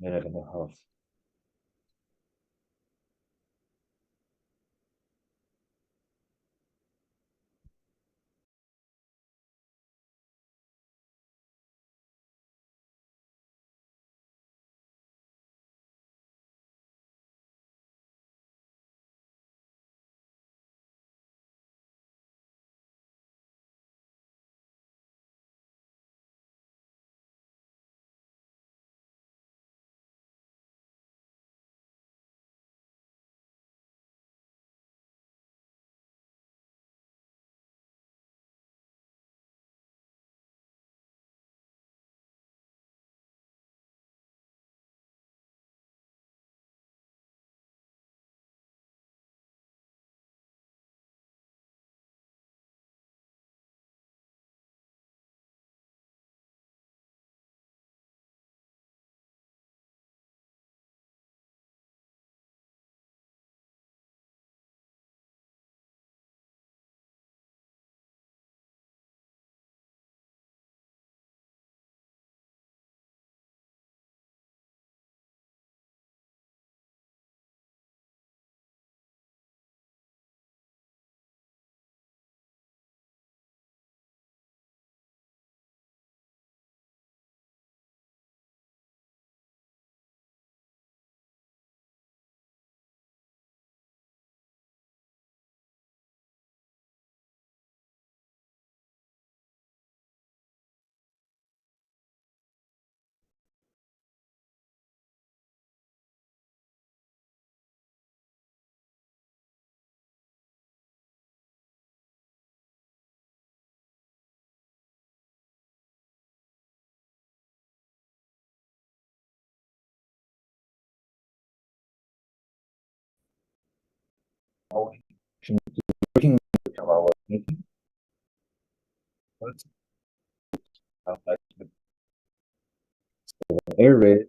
minute and a half. Working with our meeting, area,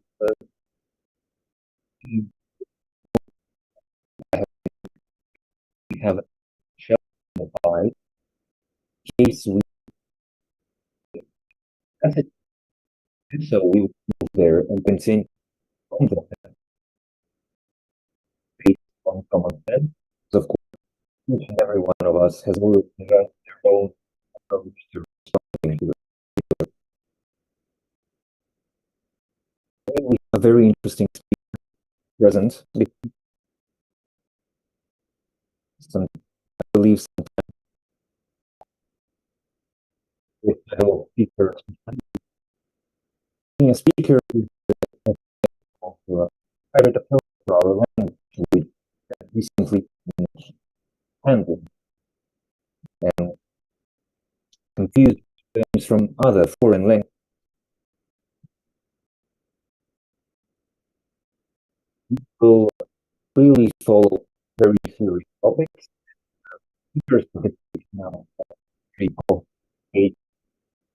we have a shell mobile case we so we will move there and continue on the page on common sense. So of course, each and every one of us has already got their own approach to responding to it. We have a very interesting speaker present. Some, I believe, some fellow speakers. Being a speaker is a private approach to our language, which recently handled and confused terms from other foreign languages. Will clearly follow very serious topics. Speakers now people hate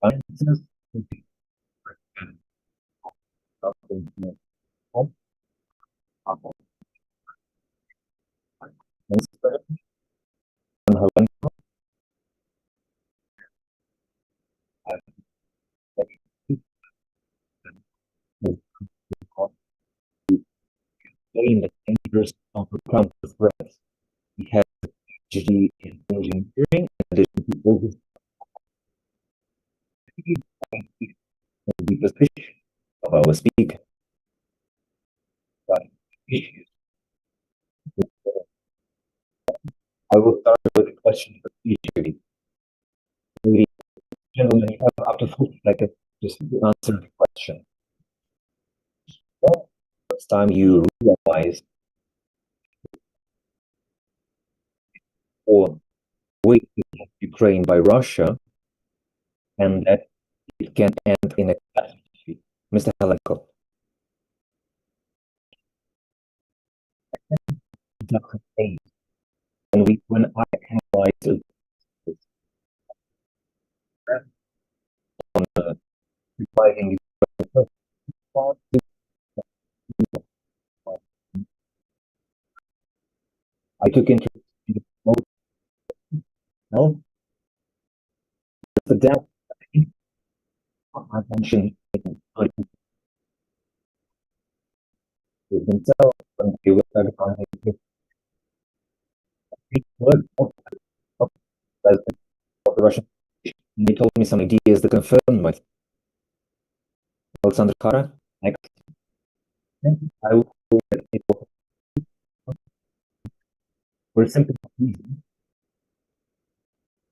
sciences. In the dangerous counter threats. We have PhD in engineering in addition to all this the position of our speaker. But I will start with a question for each of you. Ladies and gentlemen, you have up to 40 seconds just to answer the question. Well, first time you realize or wait Ukraine by Russia and that it can end in a catastrophe. Mr. Helenko. When I analyzed on revising I took interest in the most no the doubt I mentioned with themselves when they were targeting the Russian. They told me some ideas that confirmed my Alexander Kara. I would say that it was very simple reason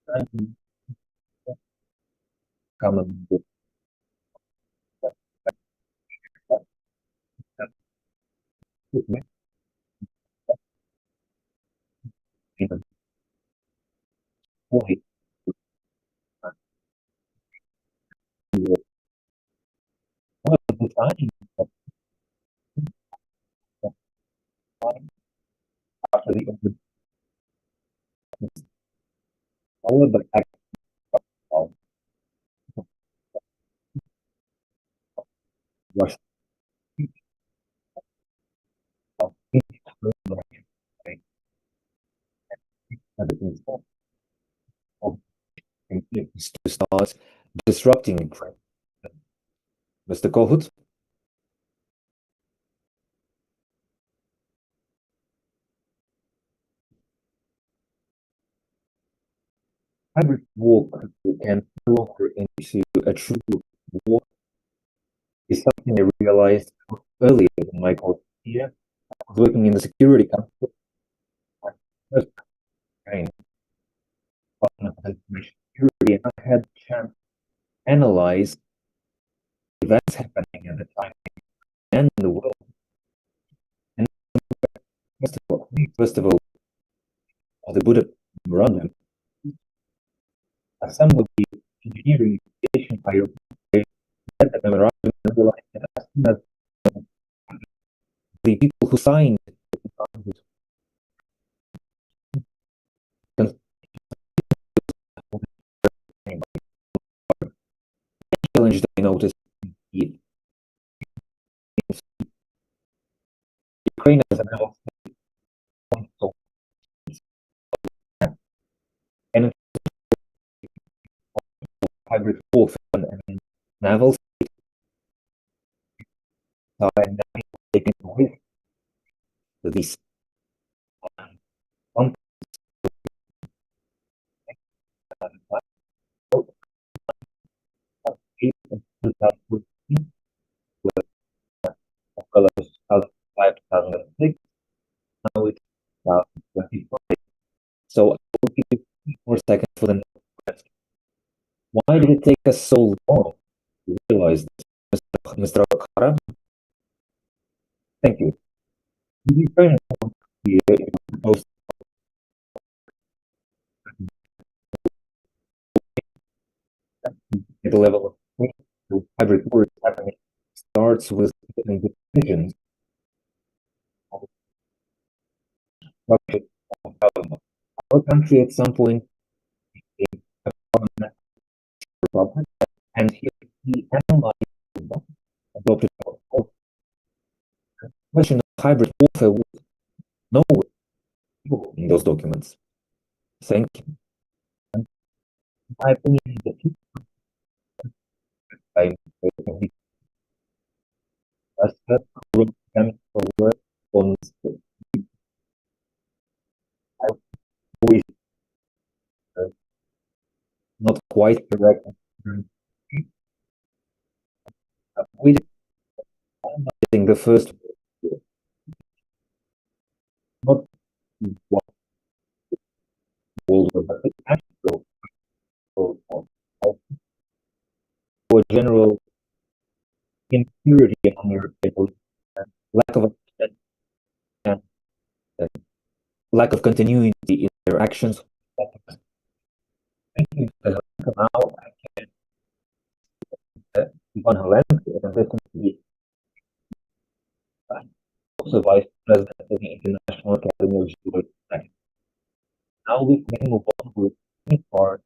trying to come up with in a way design after the power, but actually Russia to start disrupting Mr. Kohut. Hybrid war can no longer into a true war is something I realized earlier in my course here. I was working in the security council. First time on security, and I had a chance to analyze events happening at the time and in the world. And first of all, the Buddha memorandum, some of the engineering higher read the memorandum and realized that the people who signed challenge they noticed Ukraine as an and hybrid warfare and naval and taking away this one now it's 2025. So I will give you more seconds for the next. Why did it take us so long to realize this, Mr. Okara? Thank you. The Ukrainian proposed at the level of hybrid war happening starts with the decisions of our country at some point a problem, and he analyzed adopted the question of hybrid warfare with no in those documents. Thank you. And my opinion is that I on I always not quite correct. We think the first not what world war, but the actual for general impurity among your people, lack of and lack of continuity in their actions. Now I can Ivan Helen, also vice president of the International Academy of Geoinformation. Now we can move on with the part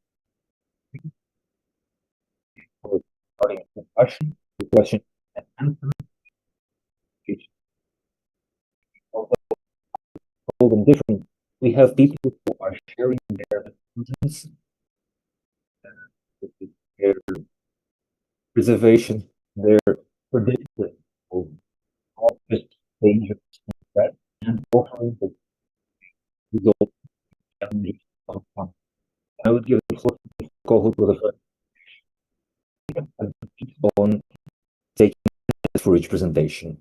for starting the discussion, the question and answer. Although different, we have people who are sharing their opinions, their preservation, their prediction of office stage of threat and offering the result challenges of fun. I would give the floor to Kohut for the first on taking for each presentation.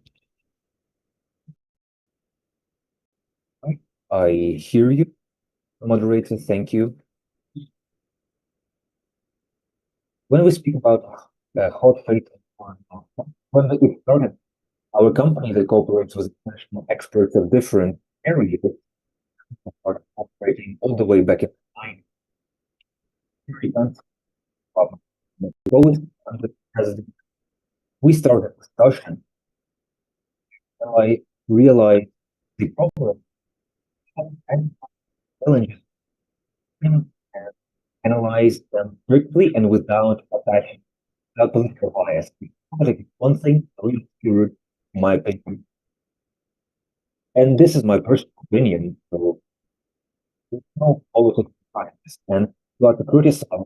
I hear you, moderator. Thank you. When we speak about hot fate, when we started, our company that cooperates with international experts of different areas started operating all the way back in we started a discussion, and I realized the problem and challenges and analyze them strictly and without attaching political bias. One thing really secured my opinion, and this is my personal opinion, so there's no political bias. And throughout the criticism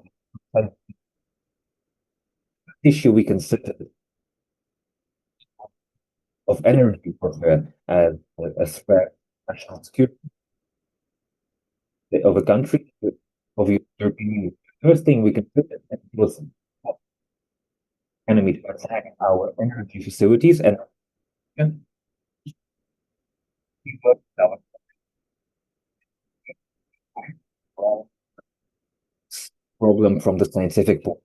issue we consider of energy for as a threat national security of a country, of European Union. First thing we considered was enemy to attack our energy facilities and problem from the scientific point.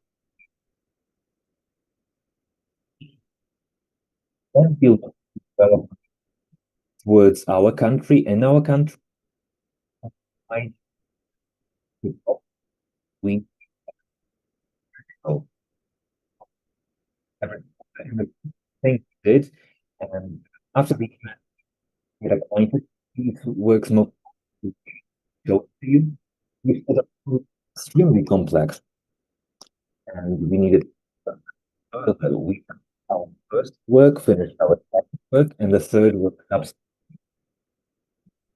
Then build development towards our country and our country. We everything we did, and after we get acquainted, it works not to you. We set up extremely complex, and we needed we our first work, finished our second work, and the third work up.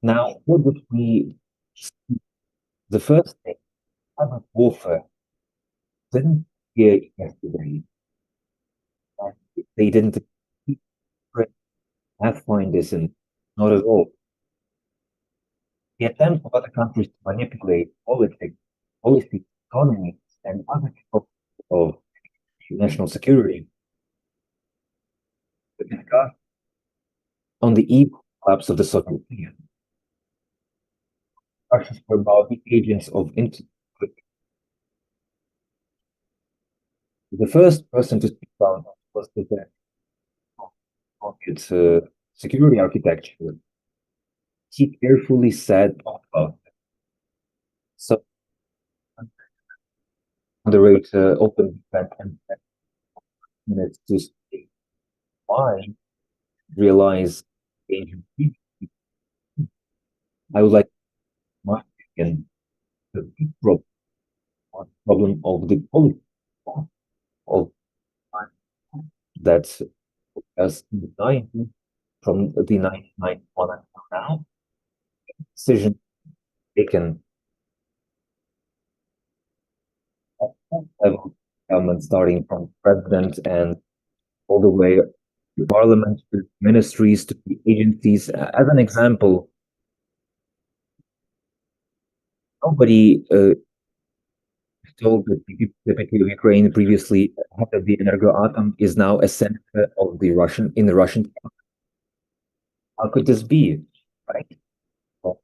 Now, what would we? The first thing, cyber warfare didn't appear yesterday. They didn't find this, and not at all. The attempt of other countries to manipulate politics, policy, economy, and other topics of national security on the eve of the collapse of the Soviet Union. Russians were about the agents of the first person to speak about was the security architecture. He carefully said about it. So moderator opened the 10 minutes to speak. Why realize I would like my opinion the problem of the policy of that as from the 1991 until now, decision taken level government, starting from president and all the way to parliament, to ministries, to the agencies. As an example, nobody told that the typically of Ukraine previously head of the Energoatom is now a senator of the Russian in the Russian. How could this be, right? Well,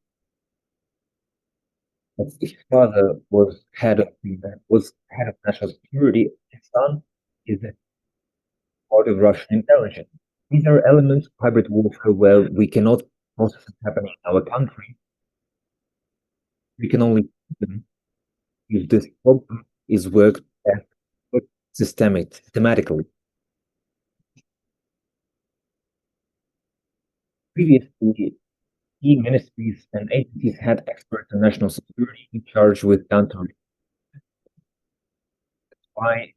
his father was head of national security. His son is part of Russian intelligence. These are elements of hybrid warfare where we cannot process what's happening in our country. We can only if this problem is worked systematically. Previously, key ministries and agencies had experts in national security in charge with counteraction. That's why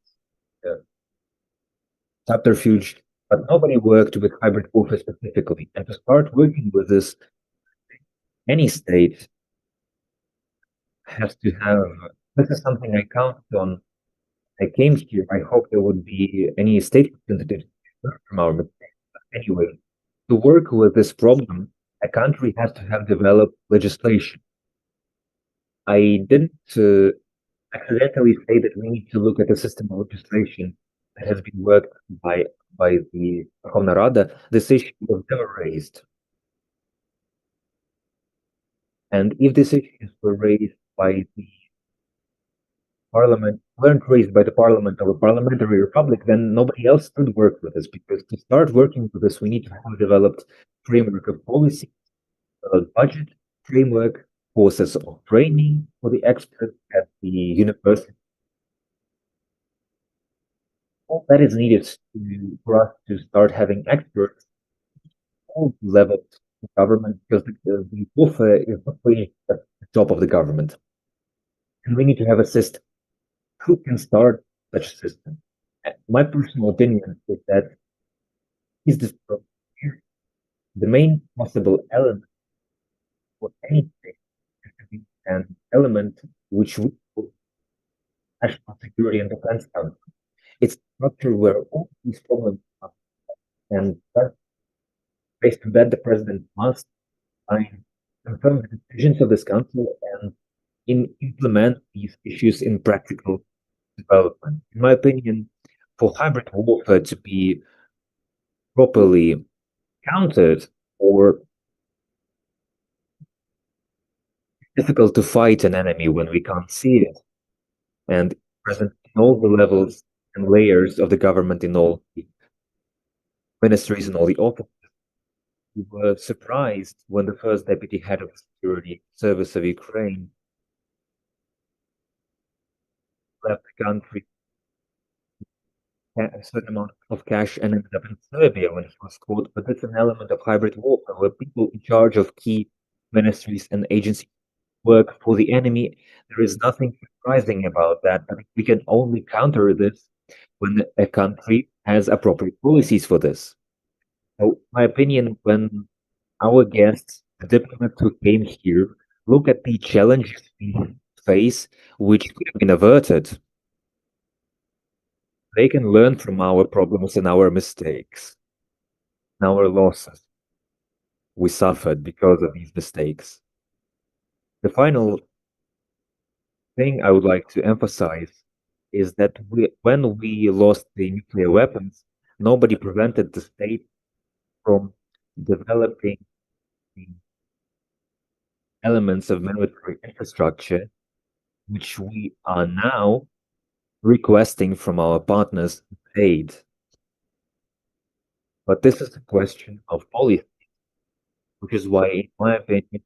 subterfuge, but nobody worked with hybrid warfare specifically. And to start working with this, any state has to have. This is something I count on. I came here. I hope there would be any state representatives from our. Anyway, To work with this problem, a country has to have developed legislation. I didn't accidentally say that we need to look at the system of legislation that has been worked by the Verkhovna Rada. This issue was never raised. And if these issues were raised by the parliament, weren't raised by the parliament of a parliamentary republic, then nobody else could work with this, because to start working with this, we need to have a developed framework of policy, a budget framework, process of training for the experts at the university. All that is needed for us to start having experts at all levels of government, because the warfare is not really at the top of the government. And we need to have a system. Who can start such a system? My personal opinion is that is this the main possible element for anything has to be an element which we call national security and defense council. It's a structure where all these problems are, and based on that, the president must confirm the decisions of this council and implement these issues in practical development. In my opinion, for hybrid warfare to be properly countered, or difficult to fight an enemy when we can't see it, and present in all the levels and layers of the government, in all the ministries and all the offices. We were surprised when the first deputy head of the security service of Ukraine left the country a certain amount of cash and ended up in Serbia when he was caught. But it's an element of hybrid warfare where people in charge of key ministries and agencies work for the enemy. There is nothing surprising about that. But we can only counter this when a country has appropriate policies for this. So, my opinion, when our guests, the diplomats who came here, look at the challenges we face, which could have been averted, they can learn from our problems and our mistakes, and our losses we suffered because of these mistakes. The final thing I would like to emphasize is that when we lost the nuclear weapons, nobody prevented the state from developing the elements of military infrastructure, which we are now requesting from our partners aid. But this is a question of policy, which is why, in my opinion,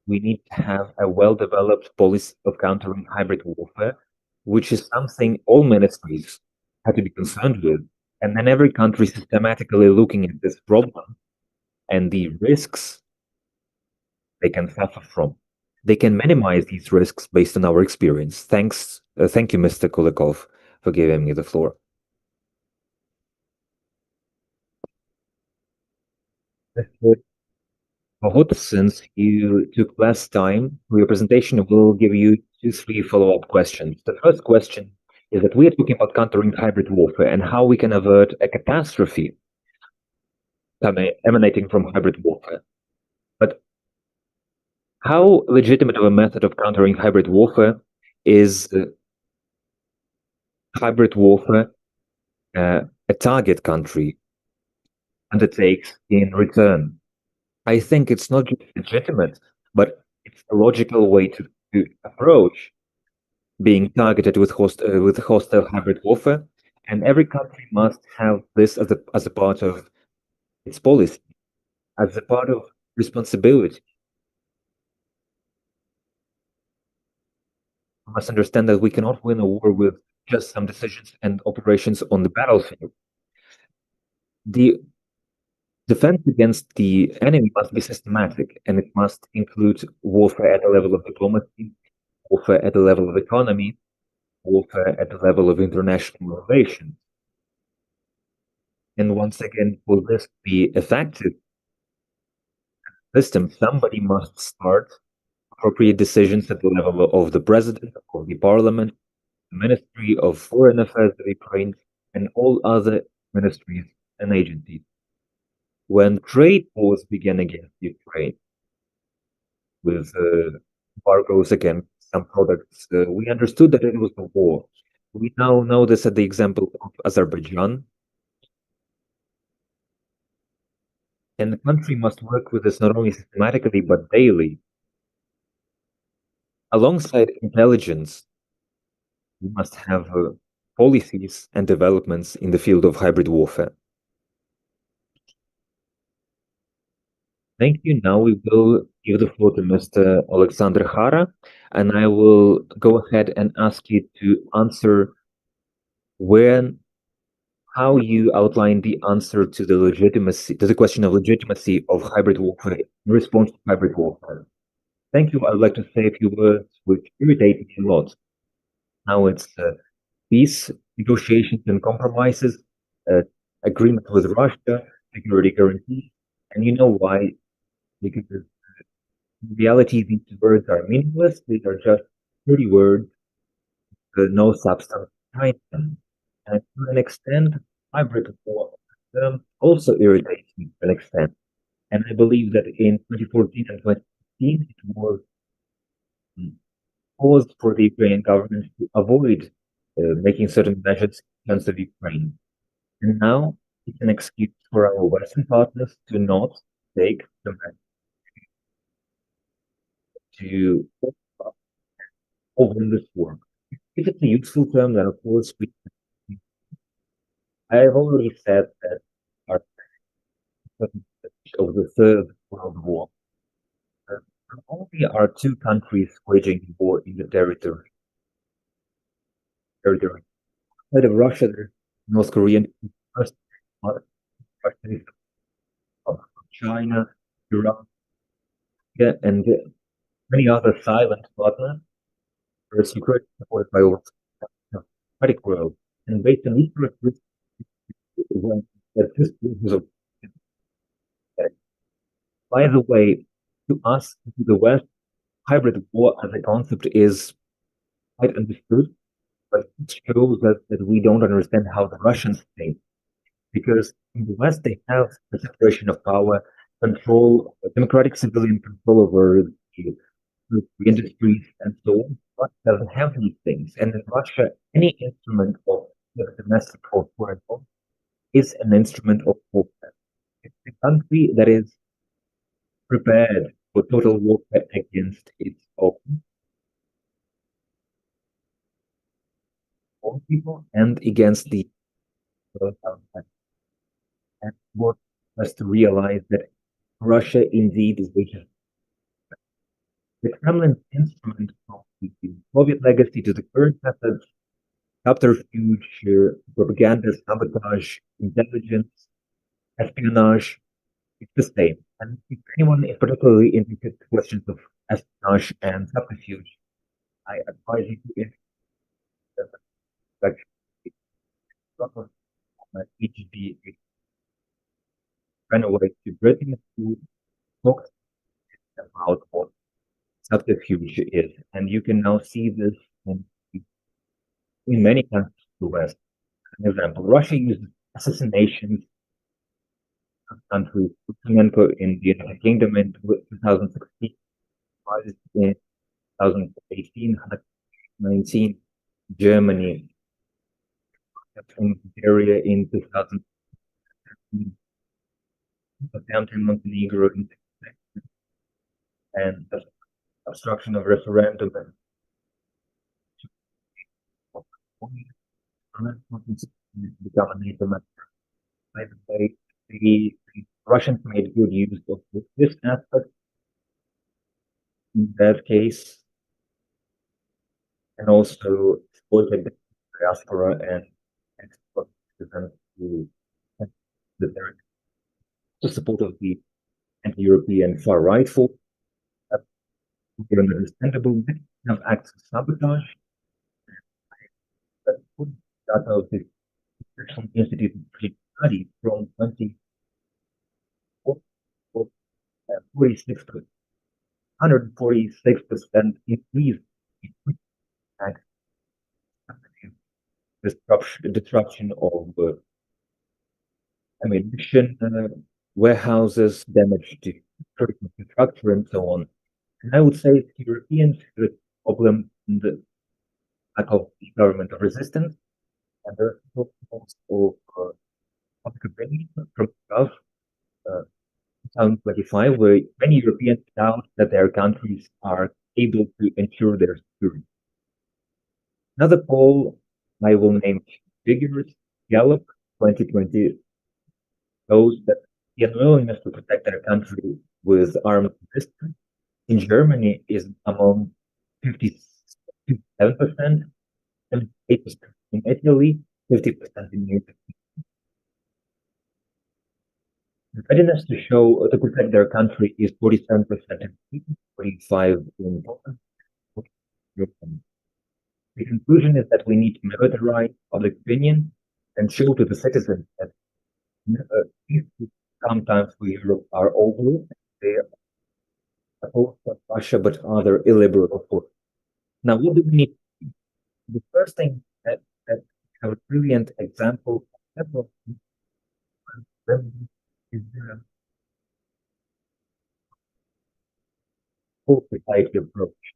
we need to have a well-developed policy of countering hybrid warfare, which is something all ministries have to be concerned with. And then every country systematically looking at this problem and the risks they can suffer from. They can minimize these risks based on our experience. Thank you, Mr. Kulikov, for giving me the floor. Since you took less time for your presentation, we'll give you 2-3 follow-up questions. The first question is that we are talking about countering hybrid warfare and how we can avert a catastrophe emanating from hybrid warfare. But how legitimate of a method of countering hybrid warfare is hybrid warfare a target country undertakes in return? I think it's not just legitimate, but it's a logical way to approach being targeted with hostile hybrid warfare, and every country must have this as a part of its policy, as a part of responsibility. We must understand that we cannot win a war with just some decisions and operations on the battlefield. The defense against the enemy must be systematic, and it must include warfare at the level of diplomacy, warfare at the level of economy, warfare at the level of international relations. And once again, for this to be effective system, somebody must start appropriate decisions at the level of the president, of the parliament, the Ministry of Foreign Affairs of Ukraine, and all other ministries and agencies. when trade wars began against Ukraine, with embargoes against some products, we understood that it was a war. We now know this at the example of Azerbaijan, and the country must work with this not only systematically but daily. Alongside intelligence, we must have policies and developments in the field of hybrid warfare. Thank you. Now we will give the floor to Mr. Alexander Hara, and I will go ahead and ask you to answer how you outline the answer to the question of legitimacy of hybrid warfare in response to hybrid warfare. Thank you. I'd like to say a few words which irritate me a lot. Now it's peace, negotiations and compromises, agreement with Russia, security guarantees, and you know why? Because in reality, these words are meaningless. These are just pretty words, no substance behind them. And to an extent, hybrid war also irritates me to an extent. And I believe that in 2014 and 2015, it was caused for the Ukrainian government to avoid making certain measures against the Ukraine. And now it's an excuse for our Western partners to not take the measures to win this war. If it's a useful term, then of course I have already said that our of the Third World War. Only are two countries waging war in the territory. Instead of Russia, there's North Korea, first China, Iran, and many other silent partners. Whereas Ukraine is supported by over democratic world. And based on these characteristics, by the way, to us, to the West, hybrid war as a concept is quite understood, but it shows that we don't understand how the Russians think. Because in the West, they have the separation of power, control, democratic civilian control over the industries and so on. Russia doesn't have these things. And in Russia, any instrument of domestic or foreign policy is an instrument of warfare. It's a country that is prepared for total warfare against its own people and against the outside. And what has to realize that Russia indeed is the Kremlin's instrument of the Soviet legacy to the current methods, subterfuge, propaganda, sabotage, intelligence, espionage. It's the same. And if anyone is particularly interested in questions of espionage and subterfuge, I advise you to like EGB ran away to Britain to talk about what subterfuge is. And you can now see this in many countries of the West. For example, Russia uses assassinations of countries, Lukashenko in the United Kingdom in 2016, in 2018, 19, Germany, Bulgaria in 2015, attempt in Montenegro in and obstruction of referendum and become a NATO member. By the way, the Russians made good use of this aspect in that case, and also exploited the diaspora and exploited them to the support of the anti-European far right for understandable of acts of sabotage that put data of the International Institute of Study from 46 to 146% increase in acts disruption of ammunition warehouses, damage to critical infrastructure, and so on. And I would say Europeans have a problem in the lack of governmental resistance, and there are also public opinion from Gulf 2025, where many Europeans doubt that their countries are able to ensure their security. Another poll I will name figures, Gallup 2020 shows that the unwillingness to protect their country with armed resistance in Germany is among 57%, 78% in Italy, 50% in Europe. The readiness to show to protect their country is 47% in Sweden, 45% in Poland. The conclusion is that we need to militarize public opinion and show to the citizens that sometimes we are over. They are opposed to Russia, but other illiberal forces. Now, what do we need? The first thing that have a brilliant example of is the whole society approach,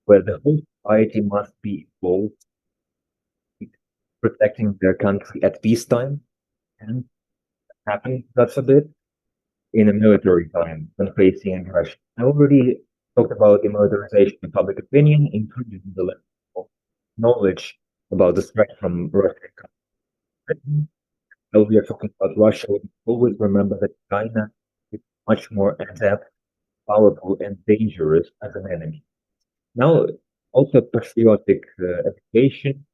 where the whole society must be involved in protecting their country at peacetime and happen, God forbid, in a military time when facing aggression. I already talked about the militarization of public opinion, including the level of knowledge about the threat from Russia. While we are talking about Russia, we always remember that China is much more adept, powerful, and dangerous as an enemy. Now, also patriotic education,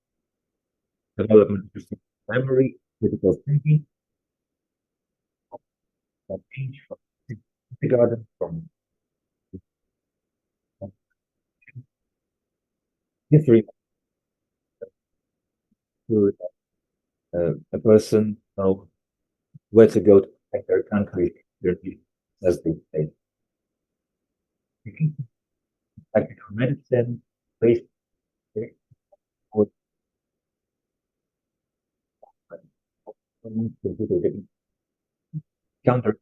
development of memory, critical thinking, change from kindergarten, from history to a person know where to go to protect their country, as they say. Practical medicine, based counter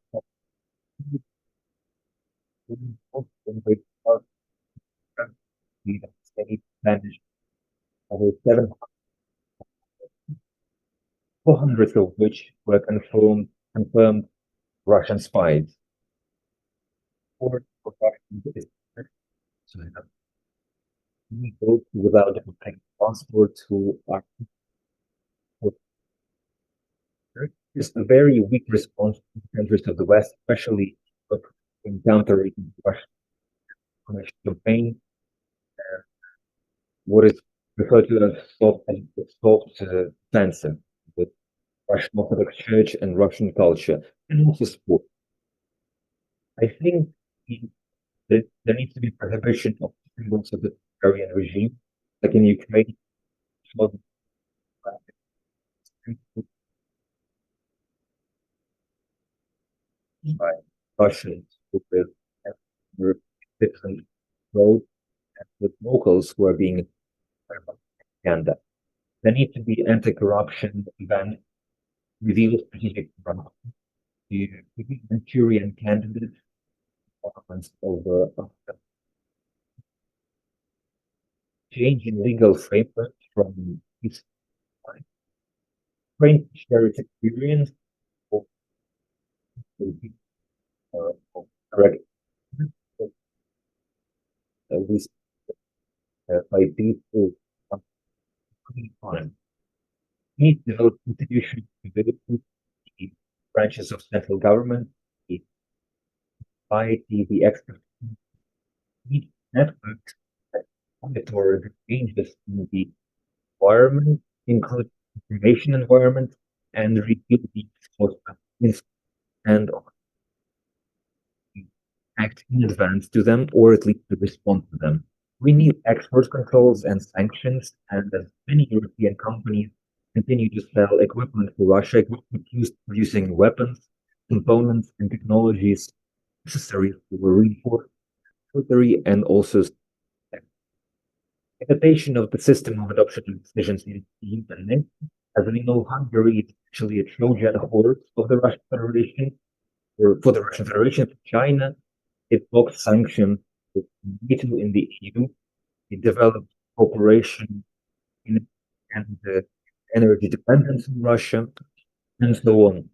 state managed over 400 of which were confirmed Russian spies. Or so without a passport who are just a very weak response to the countries of the West, especially in countering Russian campaign. What is referred to as soft offensive with Russian Orthodox Church and Russian culture, and also sport. I think there needs to be prohibition of symbols of the authoritarian regime, like in Ukraine. By Russians with different roads and with locals who are being propaganda. There needs to be anti-corruption event, reveal strategic corruption, the Manchurian candidate, over change in legal framework from its Ukraine share its experience of correct this by people time. Need to develop institutions to develop the branches of central government, the society, the expert need networks that monitor the changes in the environment, include information environment, and reveal the and act in advance to them, or at least to respond to them. We need export controls and sanctions, and as many European companies continue to sell equipment to Russia, equipment used producing weapons, components, and technologies necessary for reinforced military and also adaptation of the system of adoption of decisions in EU and NATO. As we know, Hungary is actually a Trojan horse of the Russian Federation. for the Russian Federation, for China. It blocked sanctions with NATO in the EU. It developed cooperation in and energy dependence on Russia, and so on.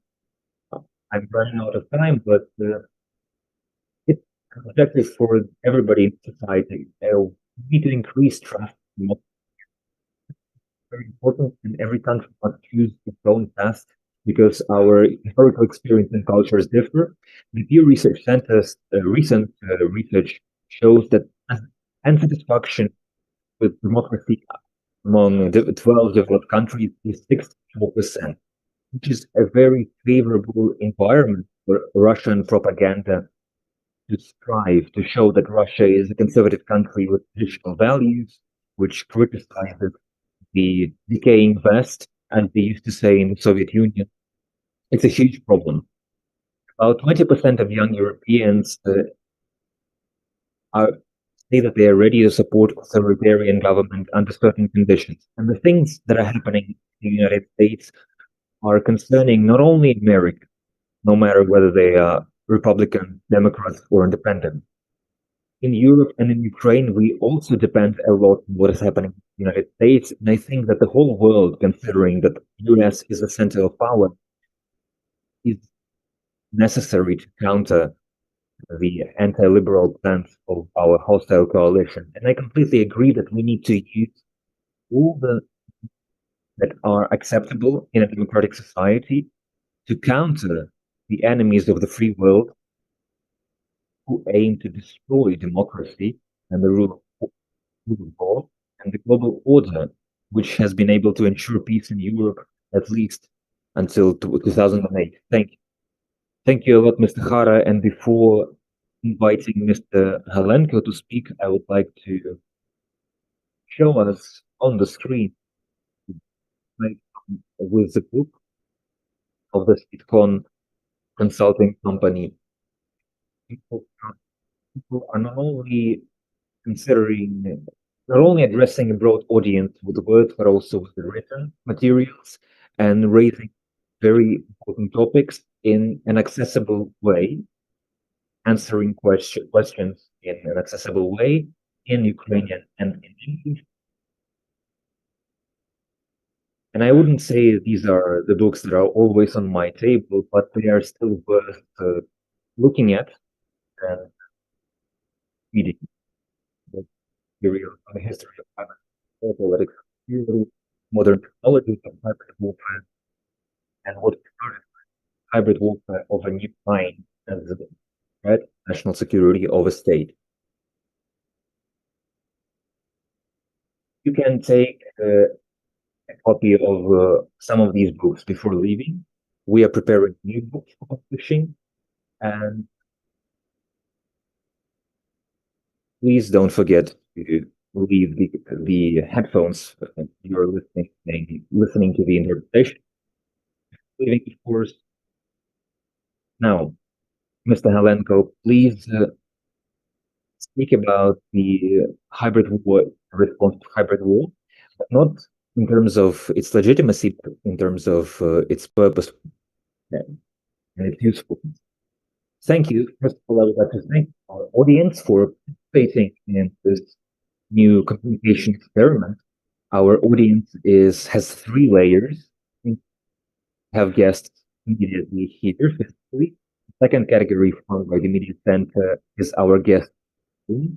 I'm running out of time, but it's objective for everybody in society. We need to increase trust. Very important, and every country must choose its own path because our historical experience and cultures differ. The Pew Research Center's recent research shows that unsatisfaction with democracy among 12 developed countries is 64%, which is a very favorable environment for Russian propaganda to strive to show that Russia is a conservative country with traditional values, which criticizes the decaying West, as they used to say in the Soviet Union. It's a huge problem. About 20% of young Europeans say that they are ready to support authoritarian government under certain conditions. And the things that are happening in the United States are concerning not only America, no matter whether they are Republican, Democrats, or independent. In Europe and in Ukraine, we also depend a lot on what is happening in the United States. And I think that the whole world, considering that the US is the center of power, is necessary to counter the anti-liberal plans of our hostile coalition. And I completely agree that we need to use all the that are acceptable in a democratic society to counter the enemies of the free world who aim to destroy democracy and the rule of law and the global order, which has been able to ensure peace in Europe at least until 2008. Thank you. Thank you a lot, Mr. Hara. And before inviting Mr. Helenko to speak, I would like to show us on the screen with the book of the SIDCON consulting company. People are not only addressing a broad audience with the words, but also with the written materials and raising very important topics in an accessible way, answering questions in an accessible way in Ukrainian and in English. And I wouldn't say these are the books that are always on my table, but they are still worth looking at and reading. The history of politics, modern technologies of hybrid warfare, and what started hybrid warfare of a new kind as a threat national security of a state. You can take a copy of some of these books before leaving. We are preparing new books for publishing, and please don't forget to leave the headphones you're listening to the interpretation. Leaving, of course. Now, Mr. Helenko, please speak about the hybrid war, response to hybrid war, but not in terms of its legitimacy, but in terms of its purpose and its usefulness. Thank you. First of all, I would like to thank our audience for participating in this new communication experiment. Our audience has 3 layers. We have guests immediately here physically. The second category formed by the media center is our guest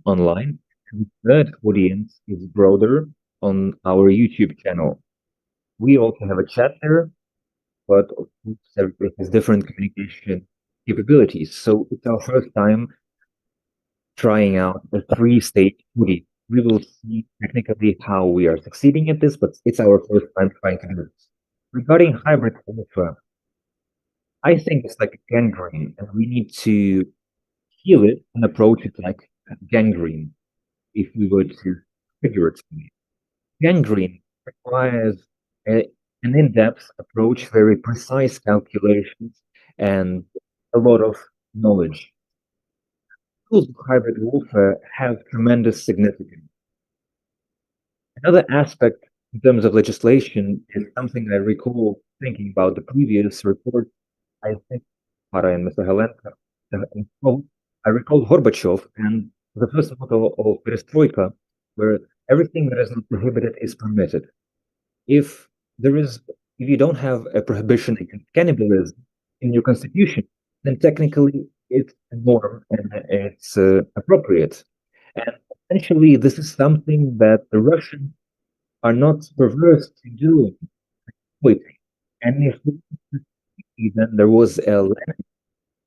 online. And the third audience is broader on our YouTube channel. We also have a chat there, but of course everybody has different communication capabilities. So it's our first time trying out a 3-stage audience. We will see technically how we are succeeding at this, but it's our first time trying to do this. Regarding hybrid warfare, I think it's like a gangrene, and we need to heal it and approach it like gangrene, if we were to figuratively. Gangrene requires an in-depth approach, very precise calculations, and a lot of knowledge. Tools of hybrid warfare have tremendous significance. Another aspect in terms of legislation is something I recall thinking about the previous report. I think Para and Mr. Helenka. I recall Gorbachev and the first motto of Perestroika, where everything that is not prohibited is permitted. If you don't have a prohibition against cannibalism in your constitution, then technically it's a norm and it's appropriate. And essentially, this is something that the Russians are not perverse to do. And if then there was a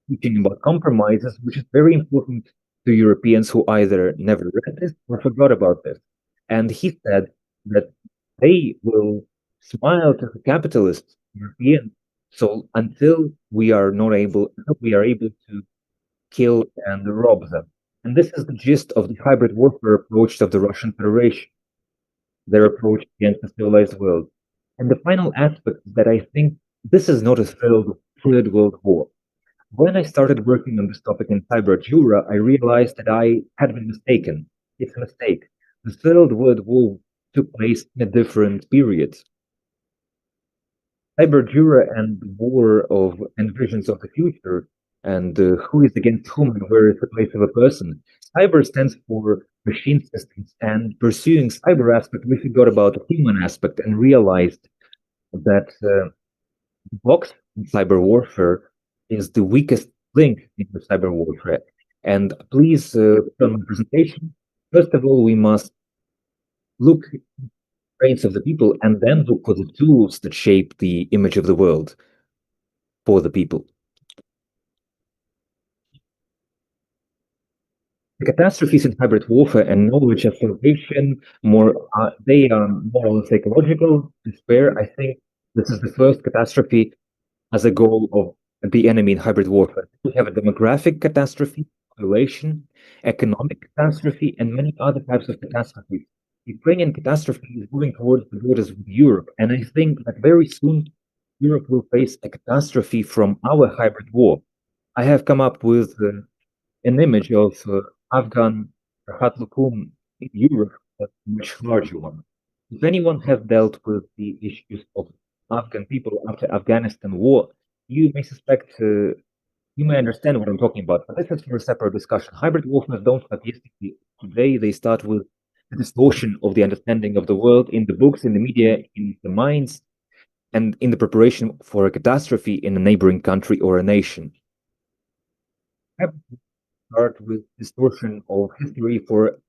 teaching about compromises, which is very important to Europeans who either never read this or forgot about this. And he said that they will smile to the capitalist Europeans. So until we are able to kill and rob them. And this is the gist of the hybrid warfare approach of the Russian Federation, their approach against the civilized world. And the final aspect is that I think this is not a third world war. When I started working on this topic in Cyberjura, I realized that I had been mistaken. It's a mistake. The Third World War took place in a different period. Cyberjura and the war and visions of the future and who is against whom and where is the place of a person. Cyber stands for machine systems, and pursuing cyber aspect, we forgot about the human aspect and realized that the box in cyber warfare is the weakest link in the cyber warfare. And please, from the presentation, first of all, we must look at the brains of the people and then look for the tools that shape the image of the world for the people. The catastrophes in hybrid warfare and knowledge of salvation, they are more or less psychological, despair. I think this is the first catastrophe as a goal of the enemy in hybrid warfare. We have a demographic catastrophe, population, economic catastrophe, and many other types of catastrophes. Ukrainian catastrophe is moving towards the borders with Europe, and I think that very soon Europe will face a catastrophe from our hybrid war. I have come up with an image of Afghan Rahat Lukum in Europe, but a much larger one. If anyone has dealt with the issues of Afghan people after Afghanistan war, you may understand what I'm talking about, but this is for a separate discussion. Hybrid warfare don't start yesterday. Today, they start with the distortion of the understanding of the world in the books, in the media, in the minds, and in the preparation for a catastrophe in a neighboring country or a nation. Start with distortion of history for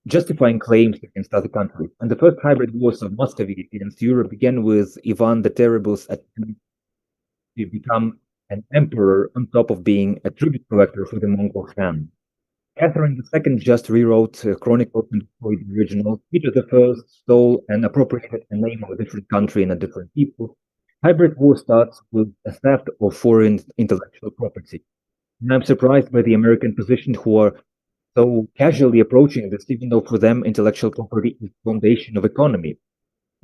justifying claims against other countries. And the first hybrid wars of Muscovy against Europe began with Ivan the Terrible's attempt to become an emperor on top of being a tribute collector for the Mongol Khan. Catherine II just rewrote chronicles and destroyed the original. Peter I stole and appropriated a name of a different country and a different people. Hybrid war starts with a theft of foreign intellectual property. And I'm surprised by the American position who are so casually approaching this, even though for them intellectual property is the foundation of economy.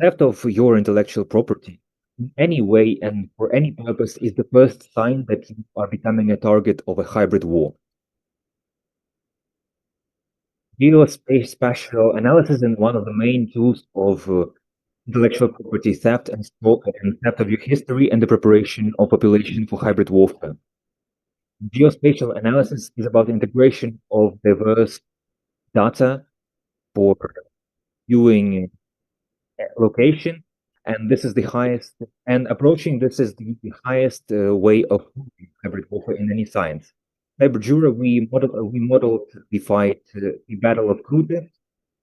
Theft of your intellectual property in any way and for any purpose is the first sign that you are becoming a target of a hybrid war. Geospatial analysis is one of the main tools of intellectual property theft and theft of your history and the preparation of population for hybrid warfare. Geospatial analysis is about the integration of diverse data for viewing location, and this is the highest, and approaching this is the highest way of hybrid warfare in any science. Cyberjura, we modeled the fight, the Battle of Kyiv,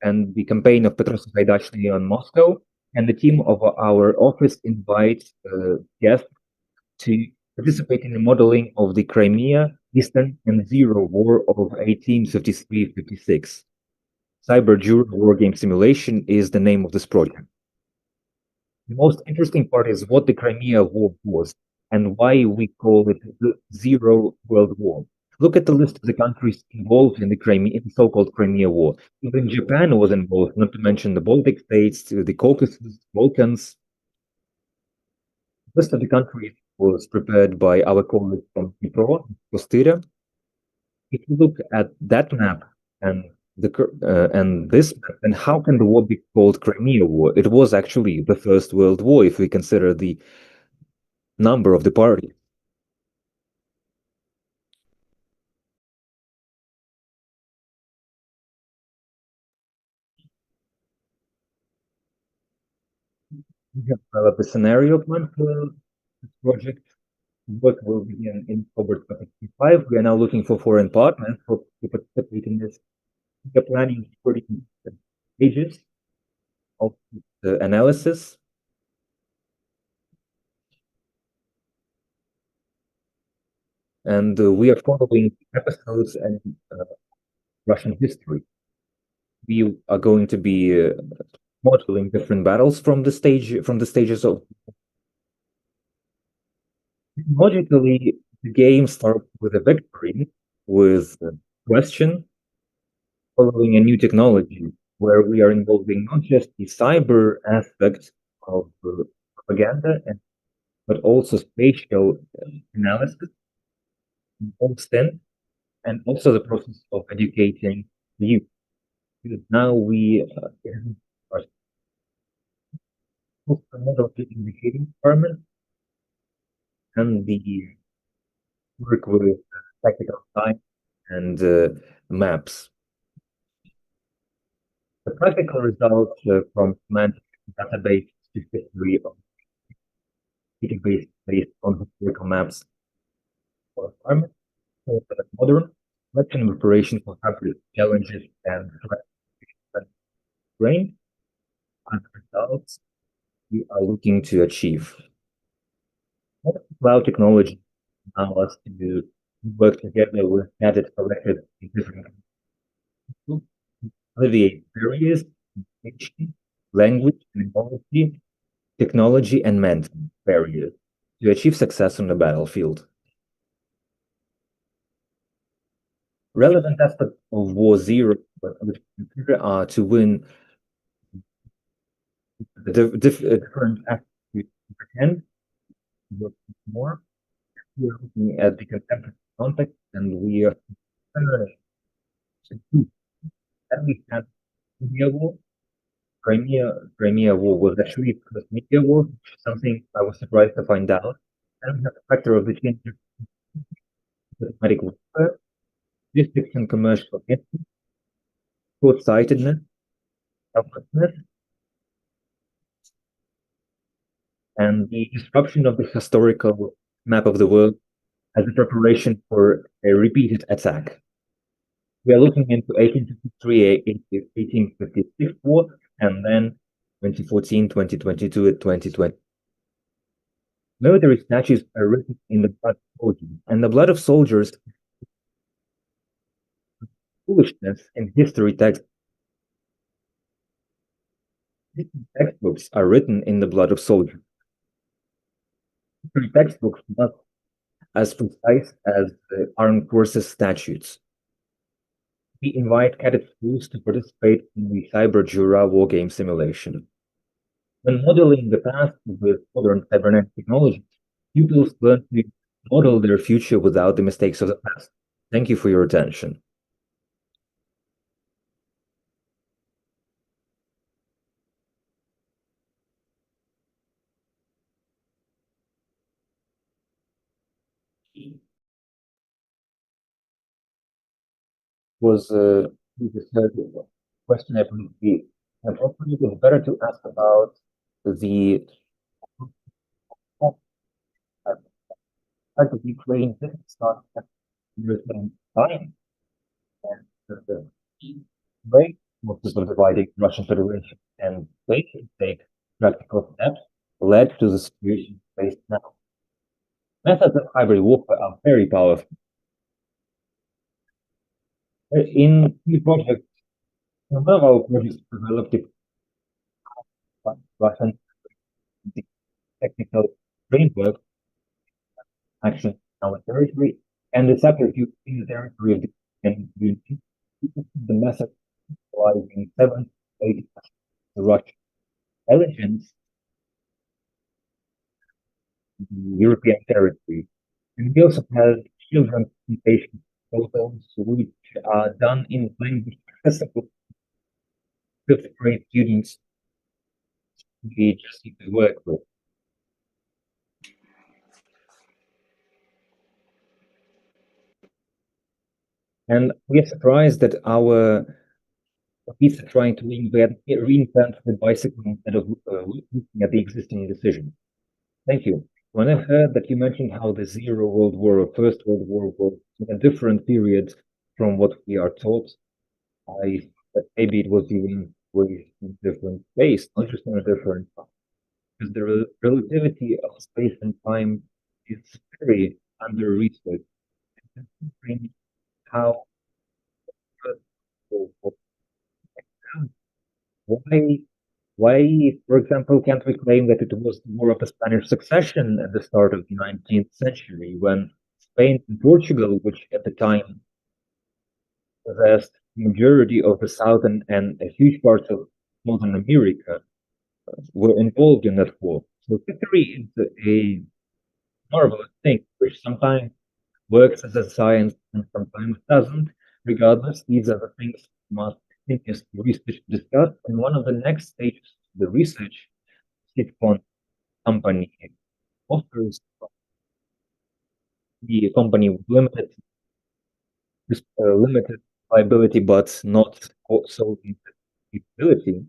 and the campaign of Petrosov Haidachny on Moscow, and the team of our office invites guests to participate in the modeling of the Crimea, Eastern, and Zero War of 1853-56. Cyberjura War Game Simulation is the name of this project. The most interesting part is what the Crimea War was and why we call it the Zero World War. Look at the list of the countries involved in the so-called Crimea War. Even Japan was involved, not to mention the Baltic states, the Caucasus, Balkans. The list of the countries was prepared by our colleagues from Dnipro, Kostyra. If you look at that map and this map, then how can the war be called Crimea War? It was actually the First World War if we consider the number of the parties. We have developed a scenario plan for this project. Work will begin in October 2025. We are now looking for foreign partners to participate in this. We are planning 40 pages of the analysis. And we are following episodes and Russian history. We are going to be modeling different battles from the stages of. Logically, the game starts with a victory, with a question, following a new technology, where we are involving not just the cyber aspect of propaganda, but also spatial analysis, constant, and also the process of educating the youth. Because now we are model educating environment and the work with tactical science and maps. The practical results from semantic database history of database based on historical maps for environment, modern selection operations for hybrid challenges and brain. And the results we are looking to achieve. Cloud technology allow us to work together with data collected in different alleviate barriers, language, technology, and mental barriers to achieve success on the battlefield. Relevant aspects of War Zero are to win the different aspects we pretend more. We are looking at the contemporary context, and we are and we have Crimea War. Crimea War was actually the first media war, something I was surprised to find out. And we have the factor of the change of diplomatic warfare, logistics and commercial history, short-sightedness, helplessness, and the disruption of the historical map of the world as a preparation for a repeated attack. We are looking into 1853, 1856 war, and then 2014, 2022, and 2020. Military statues are written in the blood of soldiers, and the blood of soldiers foolishness in history textbooks are written in the blood of soldiers. History textbooks not as precise as the armed forces statutes. We invite cadet schools to participate in the Cyberjura war game simulation. When modeling the past with modern cybernetic technology, pupils learn to model their future without the mistakes of the past. Thank you for your attention. Was the third question I believe and hopefully it was better to ask about the fact that Ukraine didn't start at European time and the way was dividing Russian Federation and they can take practical steps led to the situation faced now. Methods of hybrid warfare are very powerful. In the project, one of our projects developed the Russian technical framework action in our territory, and the separate in the territory of the Union. The method utilizing 7, 8 the Russian intelligence in the European territory. And we also have children communication protocols which are done in language accessible to fifth-grade students we just need to work with. And we are surprised that our He's trying to reinvent the bicycle instead of looking at the existing decision. Thank you. When I heard that you mentioned how the Zero World War or First World War was in a different period from what we are taught, I thought maybe it was even way different space, not just in a different time. Because the relativity of space and time is very under researched. Considering how why why, for example, can't we claim that it was the War of the Spanish Succession at the start of the 19th century when Spain and Portugal, which at the time possessed the majority of the South and a huge part of Northern America, were involved in that war. So victory is a marvelous thing, which sometimes works as a science and sometimes doesn't. Regardless, these are the things we must continuously research discuss. And one of the next stages of the research, SIDCON company offers the company with limited liability, but not so capability,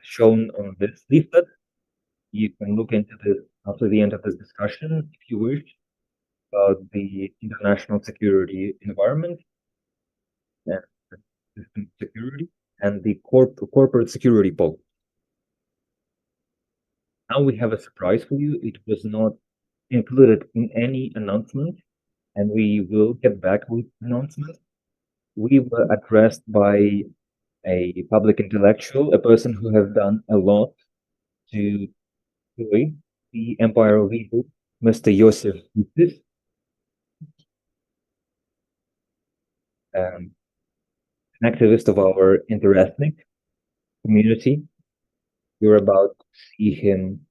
shown on this leaflet. You can look into this after the end of this discussion, if you wish, about the international security environment and system security and the corporate security policy. Now we have a surprise for you. It was not included in any announcement, and we will get back with announcement. We were addressed by a public intellectual, a person who has done a lot to destroy the empire of evil, Mr. Joseph Yutis, an activist of our interethnic community. You're about to see him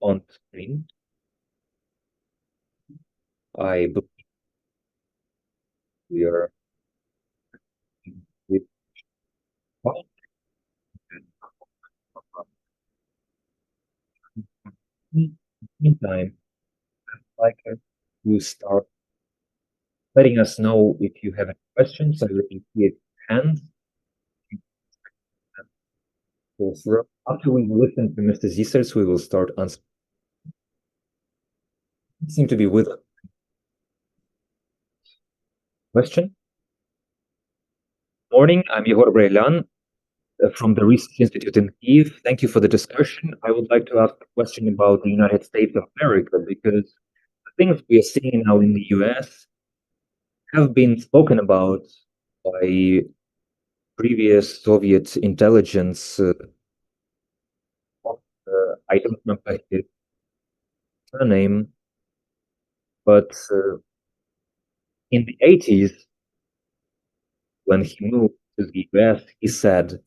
on screen. I believe we are with meantime, I'd like to start letting us know if you have any questions. I already see it hands. After we listen to Mr. Zisers, we will start answering. You seem to be with us. Question? Morning, I'm Yehor Brailan from the Research Institute in Kyiv. Thank you for the discussion. I would like to ask a question about the United States of America, because the things we are seeing now in the US have been spoken about by previous Soviet intelligence. I don't remember his surname, but in the 80s, when he moved to the US, he said